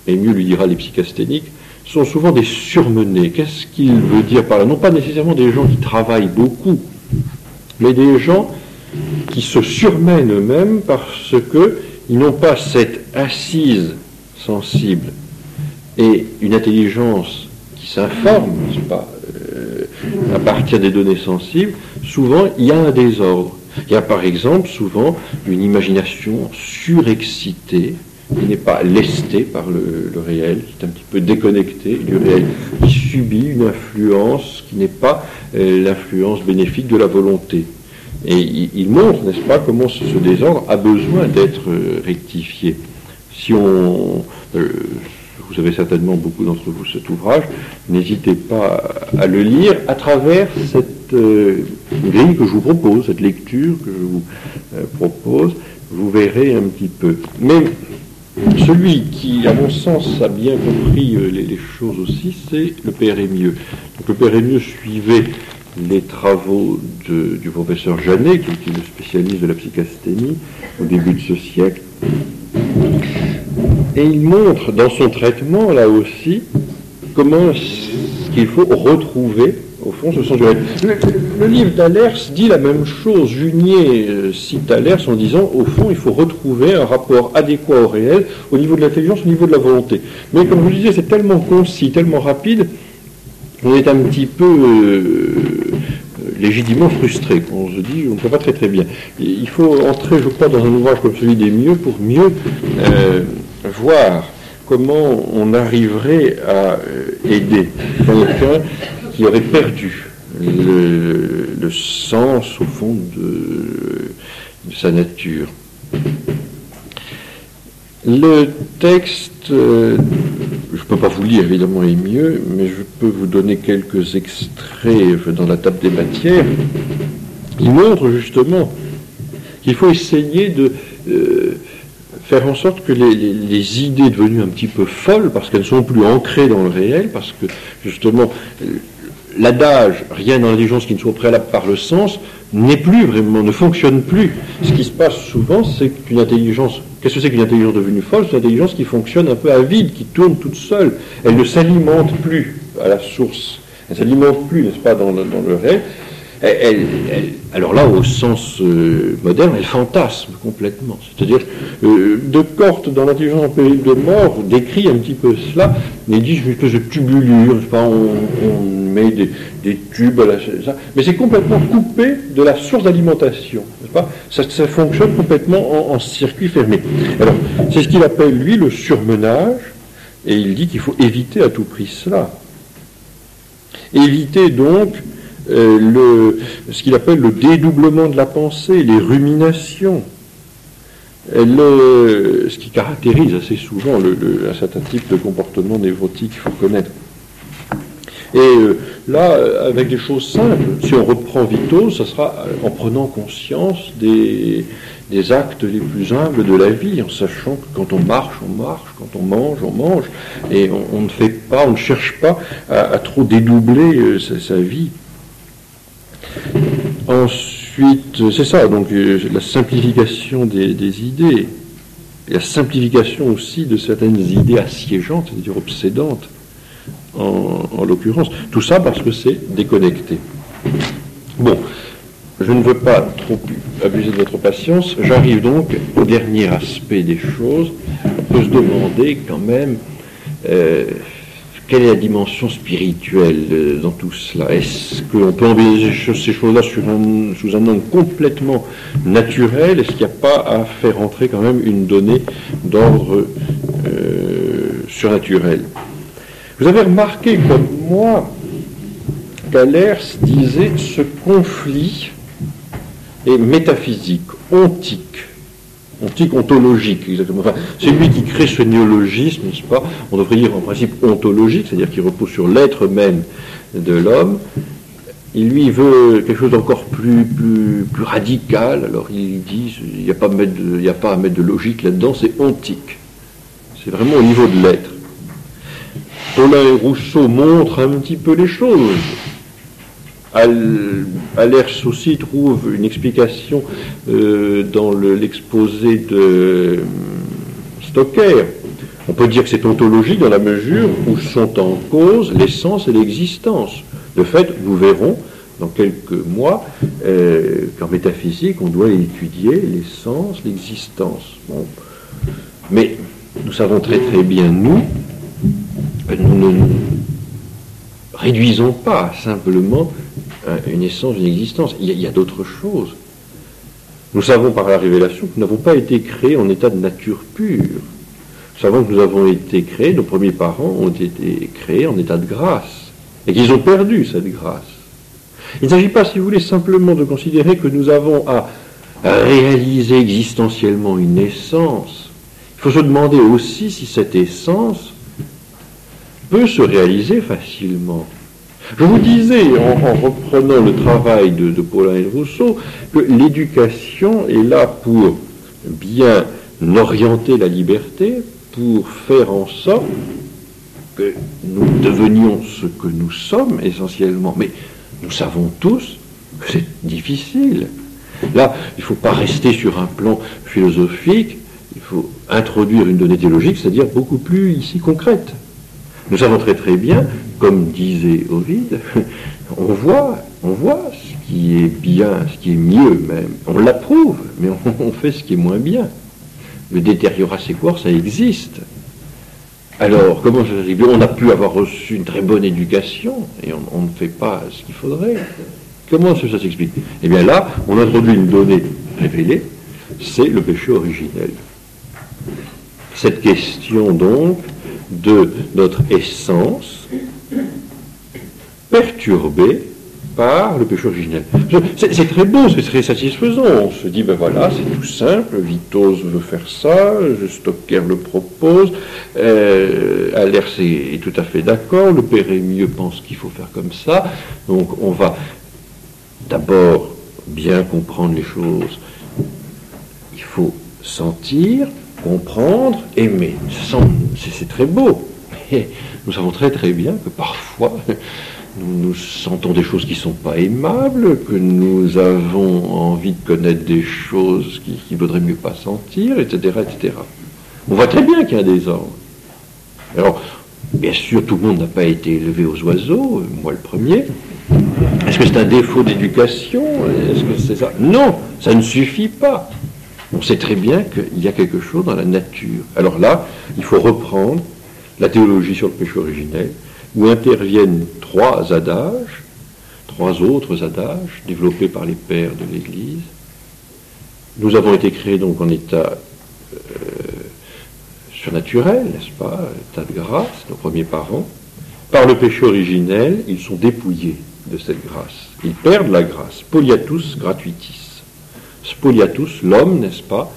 Émieux lui dira les psychasthéniques, sont souvent des surmenés. Qu'est-ce qu'il veut dire par là? Non pas nécessairement des gens qui travaillent beaucoup, mais des gens qui se surmènent eux-mêmes parce qu'ils n'ont pas cette assise sensible et une intelligence qui s'informe, n'est-ce pas, à partir des données sensibles. Souvent, il y a un désordre. Il y a par exemple souvent une imagination surexcitée, qui n'est pas lestée par le réel, qui est un petit peu déconnectée du réel, qui subit une influence qui n'est pas l'influence bénéfique de la volonté. Et il montre, n'est-ce pas, comment ce désordre a besoin d'être rectifié. Si on... vous avez certainement beaucoup d'entre vous cet ouvrage, n'hésitez pas à le lire à travers cette grille que je vous propose, cette lecture que je vous propose, vous verrez un petit peu. Mais celui qui, à mon sens, a bien compris les choses aussi, c'est le père Émieux. Donc le père Émieux suivait les travaux du professeur Janet, qui était le spécialiste de la psychasthénie au début de ce siècle. Et il montre dans son traitement, là aussi, comment qu'il faut retrouver, au fond, ce sens du réel. Le livre d'Allers dit la même chose. Junier cite Allers en disant, au fond, il faut retrouver un rapport adéquat au réel, au niveau de l'intelligence, au niveau de la volonté. Mais comme je vous disais, c'est tellement concis, tellement rapide, on est un petit peu légitimement frustré. On se dit, on ne fait pas très très bien. Il faut entrer, je crois, dans un ouvrage comme celui d'Émieux pour mieux voir comment on arriverait à aider quelqu'un qui aurait perdu le sens, au fond, de sa nature. Le texte, je ne peux pas vous lire évidemment Émieux, mais je peux vous donner quelques extraits dans la table des matières. Il montre justement qu'il faut essayer de faire en sorte que les idées devenues un petit peu folles, parce qu'elles ne sont plus ancrées dans le réel, parce que justement l'adage « rien dans l'intelligence qui ne soit préalable par le sens » n'est plus vraiment, ne fonctionne plus. Ce qui se passe souvent, c'est qu'une intelligence, qu'est-ce que c'est qu'une intelligence devenue folle? C'est une intelligence qui fonctionne un peu à vide, qui tourne toute seule. Elle ne s'alimente plus à la source. Elle ne s'alimente plus, n'est-ce pas, dans le réel. Alors là, au sens moderne, elle fantasme complètement. C'est-à-dire, Descartes, dans l'intelligence en péril de mort, décrit un petit peu cela, mais il dit une espèce de tubulure, je sais pas, on met des tubes, mais c'est complètement coupé de la source d'alimentation, n'est-ce pas? Ça fonctionne complètement en circuit fermé. Alors, c'est ce qu'il appelle, lui, le surmenage, et il dit qu'il faut éviter à tout prix cela. Éviter donc ce qu'il appelle le dédoublement de la pensée, les ruminations, ce qui caractérise assez souvent un certain type de comportement névrotique, il faut connaître. Et là, avec des choses simples, si on reprend Vitos, ça sera en prenant conscience des actes les plus humbles de la vie, en sachant que quand on marche, quand on mange, et on ne fait pas, on ne cherche pas à trop dédoubler sa vie. Ensuite, c'est ça, donc la simplification des idées, et la simplification aussi de certaines idées assiégeantes, c'est-à-dire obsédantes, en l'occurrence. Tout ça parce que c'est déconnecté. Bon, je ne veux pas trop abuser de votre patience, j'arrive donc au dernier aspect des choses. On peut se demander quand même quelle est la dimension spirituelle dans tout cela? Est-ce qu'on peut envisager ces choses-là sous un angle complètement naturel? Est-ce qu'il n'y a pas à faire entrer quand même une donnée d'ordre surnaturel? Vous avez remarqué, comme moi, qu'Allers disait ce conflit est métaphysique, ontique, ontologique, exactement. Enfin, c'est lui qui crée ce néologisme, n'est-ce pas? On devrait dire en principe ontologique, c'est-à-dire qui repose sur l'être même de l'homme. Il lui veut quelque chose d'encore plus radical. Alors il dit, il n'y a pas à mettre de logique là-dedans, c'est ontique. C'est vraiment au niveau de l'être. Paulin et Rousseau montrent un petit peu les choses. Allers aussi trouve une explication dans l'exposé de Stocker. On peut dire que c'est ontologique dans la mesure où sont en cause l'essence et l'existence. De fait, nous verrons dans quelques mois qu'en métaphysique, on doit étudier l'essence, l'existence. Bon. Mais nous savons très très bien, nous ne réduisons pas simplement une essence, une existence. Il y a d'autres choses. Nous savons par la révélation que nous n'avons pas été créés en état de nature pure. Nous savons que nous avons été créés, nos premiers parents ont été créés en état de grâce, et qu'ils ont perdu cette grâce. Il ne s'agit pas, si vous voulez, simplement de considérer que nous avons à réaliser existentiellement une essence. Il faut se demander aussi si cette essence peut se réaliser facilement. Je vous disais, en reprenant le travail de Paulin et de Rousseau, que l'éducation est là pour bien orienter la liberté, pour faire en sorte que nous devenions ce que nous sommes essentiellement. Mais nous savons tous que c'est difficile. Là, il ne faut pas rester sur un plan philosophique, il faut introduire une donnée théologique, c'est-à-dire beaucoup plus ici concrète. Nous savons très très bien, comme disait Ovide, on voit ce qui est bien, ce qui est mieux même. On l'approuve, mais on fait ce qui est moins bien. Le deteriora sequor, ça existe. Alors, comment ça s'explique? On a pu avoir reçu une très bonne éducation, et on ne fait pas ce qu'il faudrait. Comment ça s'explique? Eh bien là, on introduit une donnée révélée, c'est le péché originel. Cette question donc de notre essence perturbée par le péché originel. C'est très beau, c'est très satisfaisant. On se dit, ben voilà, c'est tout simple, Vitos veut faire ça, Stocker le propose, Allers est tout à fait d'accord, le Pérémieux pense qu'il faut faire comme ça. Donc on va d'abord bien comprendre les choses. Il faut sentir, comprendre, aimer. C'est très beau. Mais nous savons très très bien que parfois nous sentons des choses qui ne sont pas aimables, que nous avons envie de connaître des choses qui vaudrait mieux pas sentir, etc., etc. On voit très bien qu'il y a un désordre. Alors, bien sûr, tout le monde n'a pas été élevé aux oiseaux, moi le premier. Est-ce que c'est un défaut d'éducation? Est-ce que c'est ça? Non, ça ne suffit pas. On sait très bien qu'il y a quelque chose dans la nature. Alors là, il faut reprendre la théologie sur le péché originel, où interviennent trois autres adages, développés par les pères de l'Église. Nous avons été créés donc en état surnaturel, n'est-ce pas, état de grâce, nos premiers parents. Par le péché originel, ils sont dépouillés de cette grâce. Ils perdent la grâce. Spoliatus gratuitis. Spoliatus, l'homme, n'est-ce pas,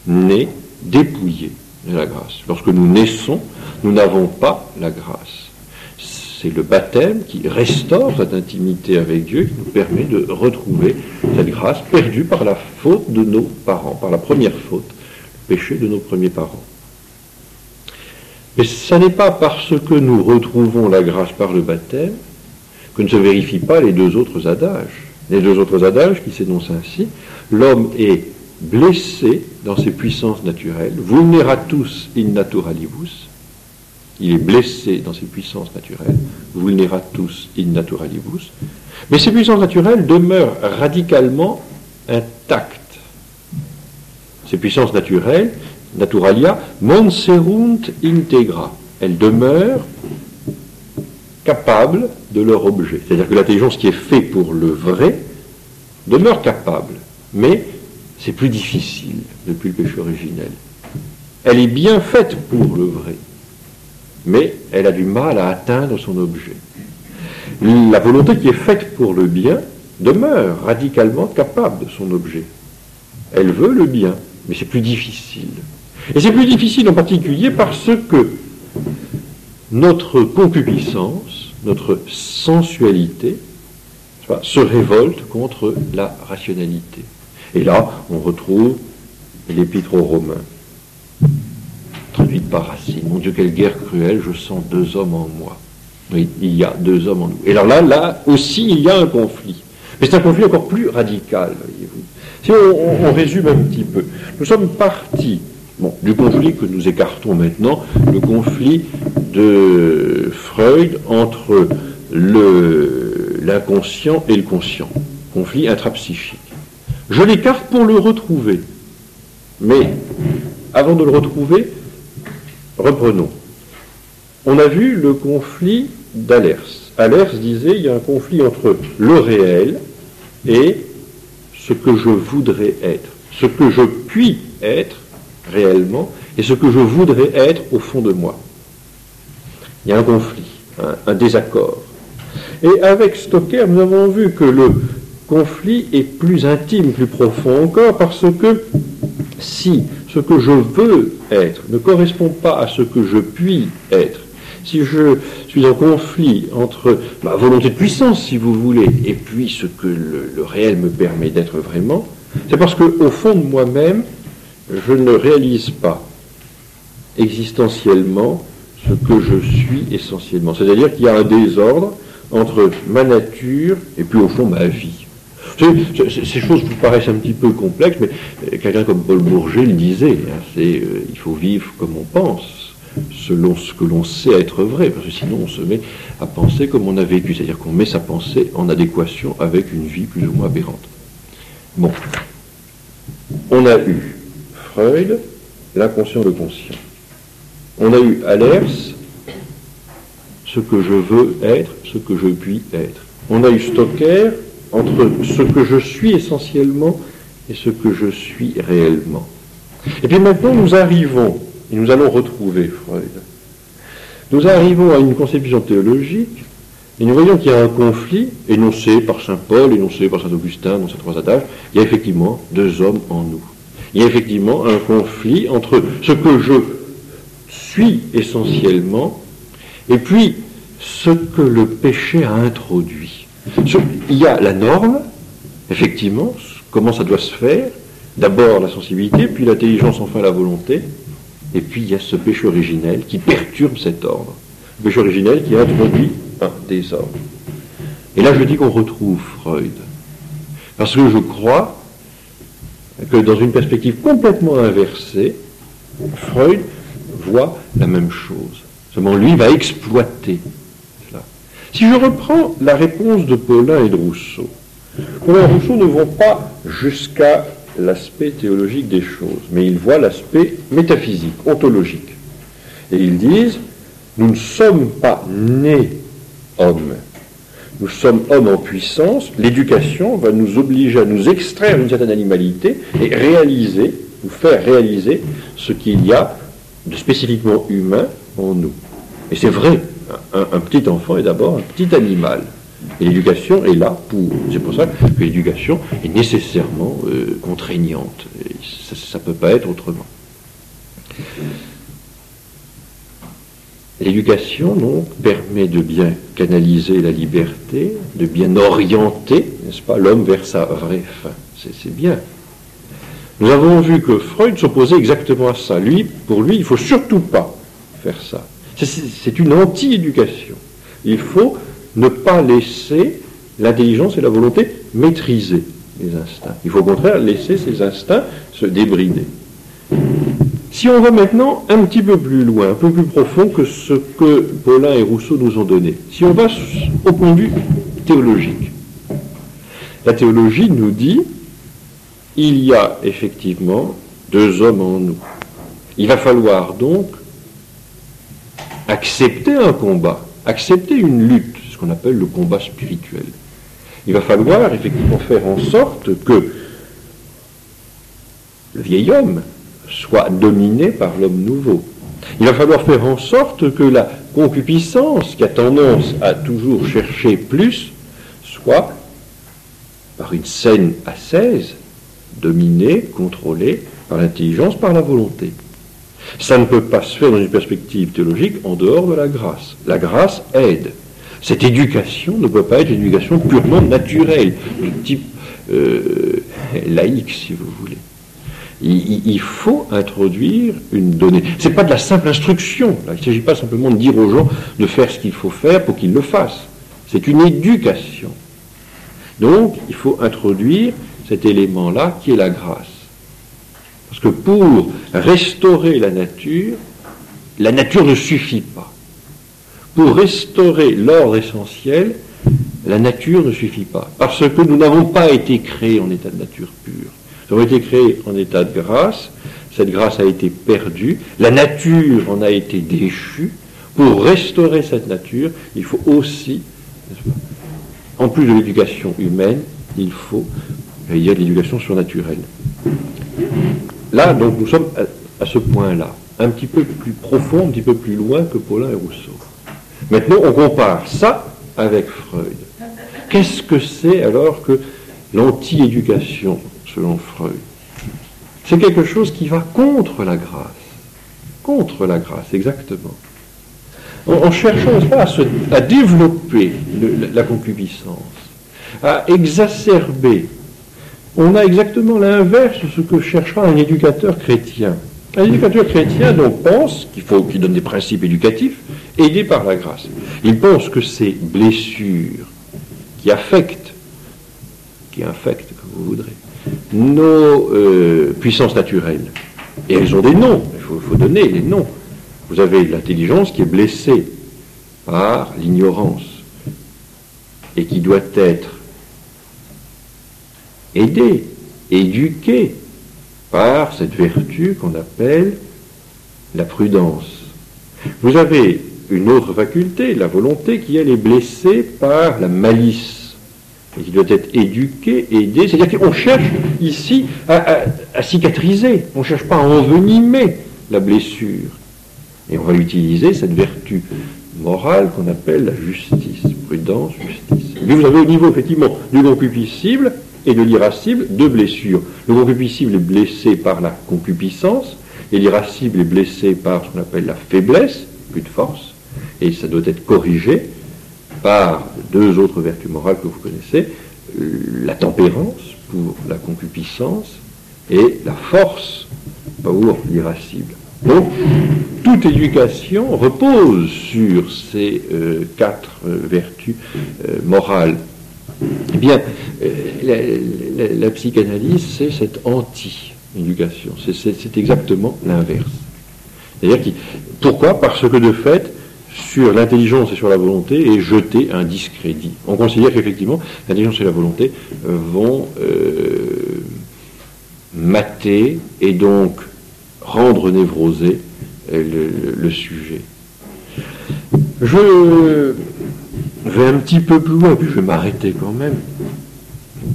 né dépouillé de la grâce. Lorsque nous naissons, nous n'avons pas la grâce. C'est le baptême qui restaure cette intimité avec Dieu, qui nous permet de retrouver cette grâce perdue par la faute de nos parents, par la première faute, le péché de nos premiers parents. Mais ce n'est pas parce que nous retrouvons la grâce par le baptême que ne se vérifient pas les deux autres adages. Les deux autres adages qui s'énoncent ainsi: l'homme est blessé dans ses puissances naturelles, vulneratus in naturalibus. Il est blessé dans ses puissances naturelles, vulneratus in naturalibus. Mais ces puissances naturelles demeurent radicalement intactes. Ces puissances naturelles, naturalia, monserunt integra. Elles demeurent capables de leur objet. C'est-à-dire que l'intelligence qui est faite pour le vrai demeure capable, mais c'est plus difficile depuis le péché originel. Elle est bien faite pour le vrai, mais elle a du mal à atteindre son objet. La volonté qui est faite pour le bien demeure radicalement capable de son objet. Elle veut le bien, mais c'est plus difficile. Et c'est plus difficile en particulier parce que notre concupiscence, notre sensualité, se révolte contre la rationalité. Et là, on retrouve l'épître aux Romains, traduite par Racine. Mon Dieu, quelle guerre cruelle, je sens deux hommes en moi. Oui, il y a deux hommes en nous. Et alors là aussi, il y a un conflit. Mais c'est un conflit encore plus radical, voyez-vous. Si on résume un petit peu, nous sommes partis du conflit que nous écartons maintenant, le conflit de Freud entre l'inconscient et le conscient, conflit intrapsychique. Je l'écarte pour le retrouver. Mais, avant de le retrouver, reprenons. On a vu le conflit d'Allers. Allers disait il y a un conflit entre le réel et ce que je voudrais être, ce que je puis être réellement et ce que je voudrais être au fond de moi. Il y a un conflit, un désaccord. Et avec Stocker, nous avons vu que le conflit est plus intime, plus profond encore, parce que si ce que je veux être ne correspond pas à ce que je puis être, si je suis en conflit entre ma volonté de puissance, si vous voulez, et puis ce que le réel me permet d'être vraiment, c'est parce qu'au fond de moi-même, je ne réalise pas existentiellement ce que je suis essentiellement. C'est-à-dire qu'il y a un désordre entre ma nature et puis au fond ma vie. Ces choses vous paraissent un petit peu complexes, mais quelqu'un comme Paul Bourget le disait, il faut vivre comme on pense, selon ce que l'on sait être vrai, parce que sinon on se met à penser comme on a vécu, c'est-à-dire qu'on met sa pensée en adéquation avec une vie plus ou moins aberrante. Bon, on a eu Freud, l'inconscient, le conscient. On a eu Allers, ce que je veux être, ce que je puis être. On a eu Stocker, entre ce que je suis essentiellement et ce que je suis réellement. Et puis maintenant, nous arrivons, et nous allons retrouver Freud, nous arrivons à une conception théologique, et nous voyons qu'il y a un conflit, énoncé par saint Paul, énoncé par saint Augustin, dans ces trois adages. Il y a effectivement deux hommes en nous. Il y a effectivement un conflit entre ce que je suis essentiellement, et puis ce que le péché a introduit. Il y a la norme, effectivement, comment ça doit se faire, d'abord la sensibilité, puis l'intelligence, enfin la volonté, et puis il y a ce péché originel qui perturbe cet ordre. Le péché originel qui introduit un désordre. Et là, je dis qu'on retrouve Freud. Parce que je crois que dans une perspective complètement inversée, Freud voit la même chose. Seulement, lui va exploiter cela. Si je reprends la réponse de Paulin et de Rousseau, Paulin et Rousseau ne vont pas jusqu'à l'aspect théologique des choses, mais ils voient l'aspect métaphysique, ontologique. Et ils disent, nous ne sommes pas nés hommes. Nous sommes hommes en puissance, l'éducation va nous obliger à nous extraire d'une certaine animalité et réaliser, nous faire réaliser ce qu'il y a de spécifiquement humain en nous. Et c'est vrai, un petit enfant est d'abord un petit animal. Et l'éducation est là pour. C'est pour ça que l'éducation est nécessairement contraignante. Et ça ne peut pas être autrement. L'éducation, donc, permet de bien canaliser la liberté, de bien orienter, n'est-ce pas, l'homme vers sa vraie fin. C'est bien. Nous avons vu que Freud s'opposait exactement à ça. Pour lui, il ne faut surtout pas faire ça. C'est une anti-éducation. Il faut ne pas laisser l'intelligence et la volonté maîtriser les instincts. Il faut au contraire laisser ces instincts se débrider. Si on va maintenant un petit peu plus loin, un peu plus profond que ce que Paulin et Rousseau nous ont donné, si on va au point de vue théologique, la théologie nous dit il y a effectivement deux hommes en nous. Il va falloir donc accepter un combat, accepter une lutte, ce qu'on appelle le combat spirituel. Il va falloir effectivement faire en sorte que le vieil homme soit dominé par l'homme nouveau. Il va falloir faire en sorte que la concupiscence, qui a tendance à toujours chercher plus, soit, par une saine ascèse, dominée, contrôlée par l'intelligence, par la volonté. Ça ne peut pas se faire dans une perspective théologique en dehors de la grâce. La grâce aide. Cette éducation ne peut pas être une éducation purement naturelle, de type laïque, si vous voulez. Il faut introduire une donnée. Ce n'est pas de la simple instruction. Là. Il ne s'agit pas simplement de dire aux gens de faire ce qu'il faut faire pour qu'ils le fassent. C'est une éducation. Donc, il faut introduire cet élément-là qui est la grâce. Parce que pour restaurer la nature ne suffit pas. Pour restaurer l'ordre essentiel, la nature ne suffit pas. Parce que nous n'avons pas été créés en état de nature pure. Nous avons été créés en état de grâce. Cette grâce a été perdue. La nature en a été déchue. Pour restaurer cette nature, il faut aussi, en plus de l'éducation humaine, il faut, il y a de l'éducation surnaturelle. Là, donc, nous sommes à ce point-là, un petit peu plus profond, un petit peu plus loin que Paulin et Rousseau. Maintenant, on compare ça avec Freud. Qu'est-ce que c'est alors que l'anti-éducation, selon Freud? C'est quelque chose qui va contre la grâce. Contre la grâce, exactement. En cherchant, n'est-ce pas, à développer la concupiscence, à exacerber. On a exactement l'inverse de ce que cherchera un éducateur chrétien. Un éducateur chrétien donc pense qu'il donne des principes éducatifs aidés par la grâce. Il pense que ces blessures qui infectent, comme vous voudrez, nos puissances naturelles, et elles ont des noms, il faut donner les noms. Vous avez l'intelligence qui est blessée par l'ignorance et qui doit être aidée, éduquée par cette vertu qu'on appelle la prudence. Vous avez une autre faculté, la volonté, qui elle est blessée par la malice et qui doit être éduquée, aidée. C'est-à-dire qu'on cherche ici à cicatriser, on ne cherche pas à envenimer la blessure. Et on va utiliser cette vertu morale qu'on appelle la justice, prudence, justice. Et puis vous avez au niveau effectivement du concupiscible et de l'irascible deux blessures. Le concupiscible est blessé par la concupiscence et l'irascible est blessé par ce qu'on appelle la faiblesse, plus de force, et ça doit être corrigé par deux autres vertus morales que vous connaissez, la tempérance pour la concupiscence et la force pour l'irascible. Donc, toute éducation repose sur ces 4 vertus morales. Eh bien, la psychanalyse, c'est cette anti-éducation. C'est exactement l'inverse. C'est-à-dire pourquoi ? Parce que de fait, sur l'intelligence et sur la volonté est jeté un discrédit. On considère qu'effectivement, l'intelligence et la volonté vont mater et donc rendre névrosé le sujet. Je vais un petit peu plus loin, puis je vais m'arrêter quand même,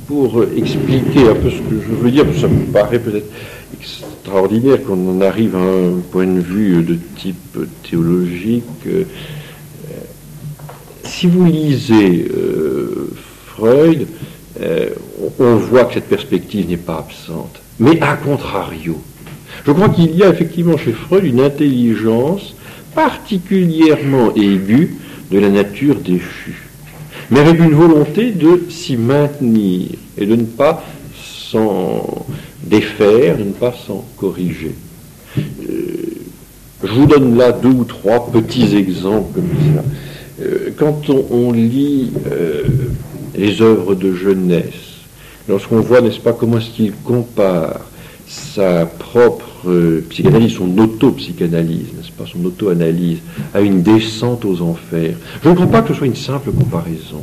pour expliquer un peu ce que je veux dire, parce que ça me paraît peut-être extraordinaire qu'on en arrive à un point de vue de type théologique. Si vous lisez Freud, on voit que cette perspective n'est pas absente. Mais à contrario, je crois qu'il y a effectivement chez Freud une intelligence particulièrement aiguë de la nature déchue, mais avec une volonté de s'y maintenir et de ne pas s'en défaire, de ne pas s'en corriger. Je vous donne là 2 ou 3 petits exemples comme ça. Quand on lit les œuvres de jeunesse, lorsqu'on voit, n'est-ce pas, comment est-ce qu'il compare sa propre psychanalyse, son auto-psychanalyse, n'est-ce pas, son auto-analyse, à une descente aux enfers. Je ne crois pas que ce soit une simple comparaison.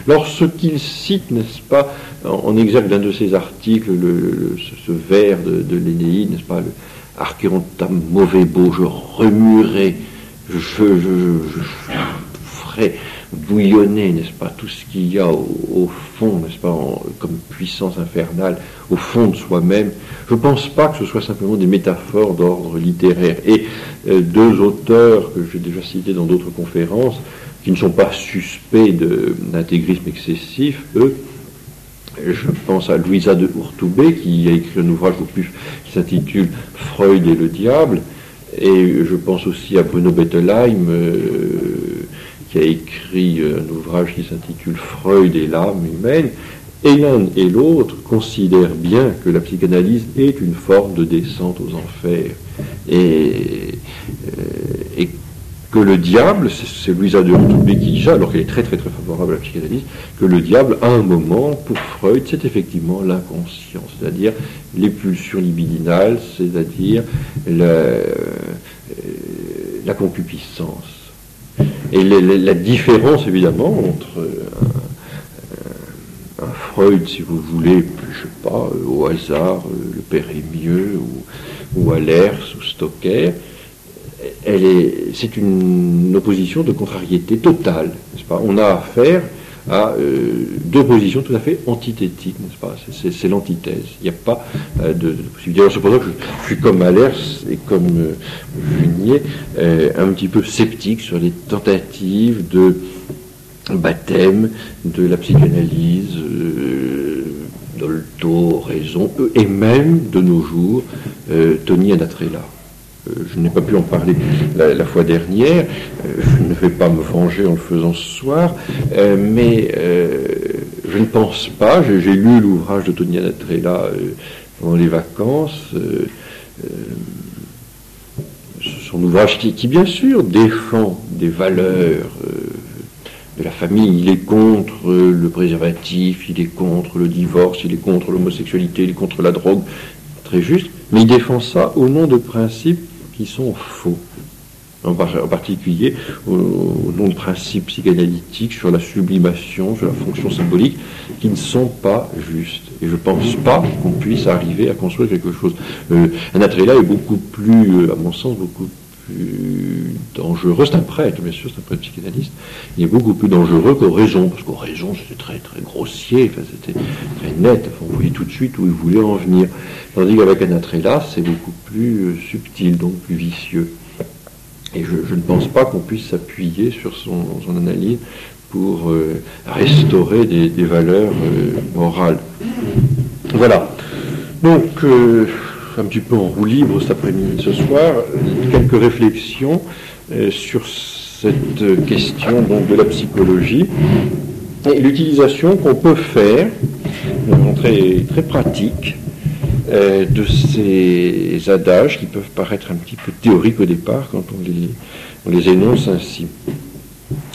Lorsqu'il cite, n'est-ce pas, en exergue d'un de ses articles, ce vers de l'Énéide, n'est-ce pas, le Archérontam mauvais beau, je remuerai, je ferai bouillonner, n'est-ce pas, tout ce qu'il y a au fond, n'est-ce pas, comme puissance infernale, au fond de soi-même. Je ne pense pas que ce soit simplement des métaphores d'ordre littéraire. Et 2 auteurs que j'ai déjà cités dans d'autres conférences, qui ne sont pas suspects d'intégrisme excessif, eux, je pense à Louisa de Urtubey, qui a écrit un ouvrage qui s'intitule Freud et le diable, et je pense aussi à Bruno Bettelheim, qui a écrit un ouvrage qui s'intitule Freud et l'âme humaine, et l'un et l'autre considèrent bien que la psychanalyse est une forme de descente aux enfers, et que le diable, c'est Louisa de Urtubey qui dit ça, alors qu'elle est très très très favorable à la psychanalyse, que le diable, à un moment, pour Freud, c'est effectivement l'inconscient, c'est-à-dire les pulsions libidinales, c'est-à-dire la concupiscence. Et la différence, évidemment, entre un Freud, si vous voulez, je sais pas, au hasard, le père Émieux, ou Allers, ou Stocker, c'est une opposition de contrariété totale, n'est-ce pas ? On a affaire à 2 positions tout à fait antithétiques, n'est-ce pas ? C'est l'antithèse. Il n'y a pas de possibilité. Alors c'est pour ça que je suis comme Allers et comme Junier, un petit peu sceptique sur les tentatives de baptême de la psychanalyse, Dolto, Raison, et même de nos jours, Tony Anatrella. Je n'ai pas pu en parler la fois dernière, je ne vais pas me venger en le faisant ce soir, mais je ne pense pas, j'ai lu l'ouvrage de Tony Anatrella pendant les vacances, son ouvrage qui bien sûr défend des valeurs de la famille, il est contre le préservatif, il est contre le divorce, il est contre l'homosexualité, il est contre la drogue, très juste, mais il défend ça au nom de principes qui sont faux, en particulier au nom de principes psychanalytiques sur la sublimation, sur la fonction symbolique, qui ne sont pas justes. Et je ne pense pas qu'on puisse arriver à construire quelque chose. Anatrella est beaucoup plus, à mon sens, beaucoup plus dangereux. C'est un prêtre, bien sûr, c'est un prêtre psychanalyste. Il est beaucoup plus dangereux qu'Oraison, parce qu'Oraison, c'était très, très grossier, enfin, c'était très net, enfin, on voyait tout de suite où il voulait en venir. Tandis qu'avec Anatrella, c'est beaucoup plus subtil, donc plus vicieux. Et je ne pense pas qu'on puisse s'appuyer sur son analyse pour restaurer des valeurs morales. Voilà. Donc, un petit peu en roue libre cet après-midi, ce soir, quelques réflexions sur cette question donc, de la psychologie et l'utilisation qu'on peut faire, très, très pratique, de ces adages qui peuvent paraître un petit peu théoriques au départ quand on les énonce ainsi.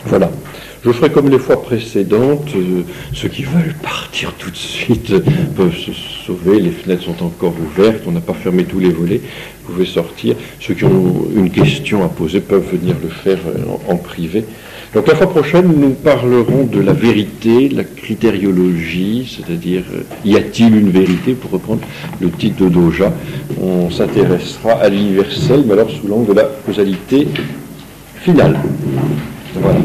Voilà. Je ferai comme les fois précédentes, ceux qui veulent partir tout de suite peuvent se sauver, les fenêtres sont encore ouvertes, on n'a pas fermé tous les volets, vous pouvez sortir. Ceux qui ont une question à poser peuvent venir le faire en privé. Donc la fois prochaine, nous parlerons de la vérité, la critériologie, c'est-à-dire y a-t-il une vérité, pour reprendre le titre de Doja. On s'intéressera à l'universel, mais alors sous l'angle de la causalité finale. Voilà.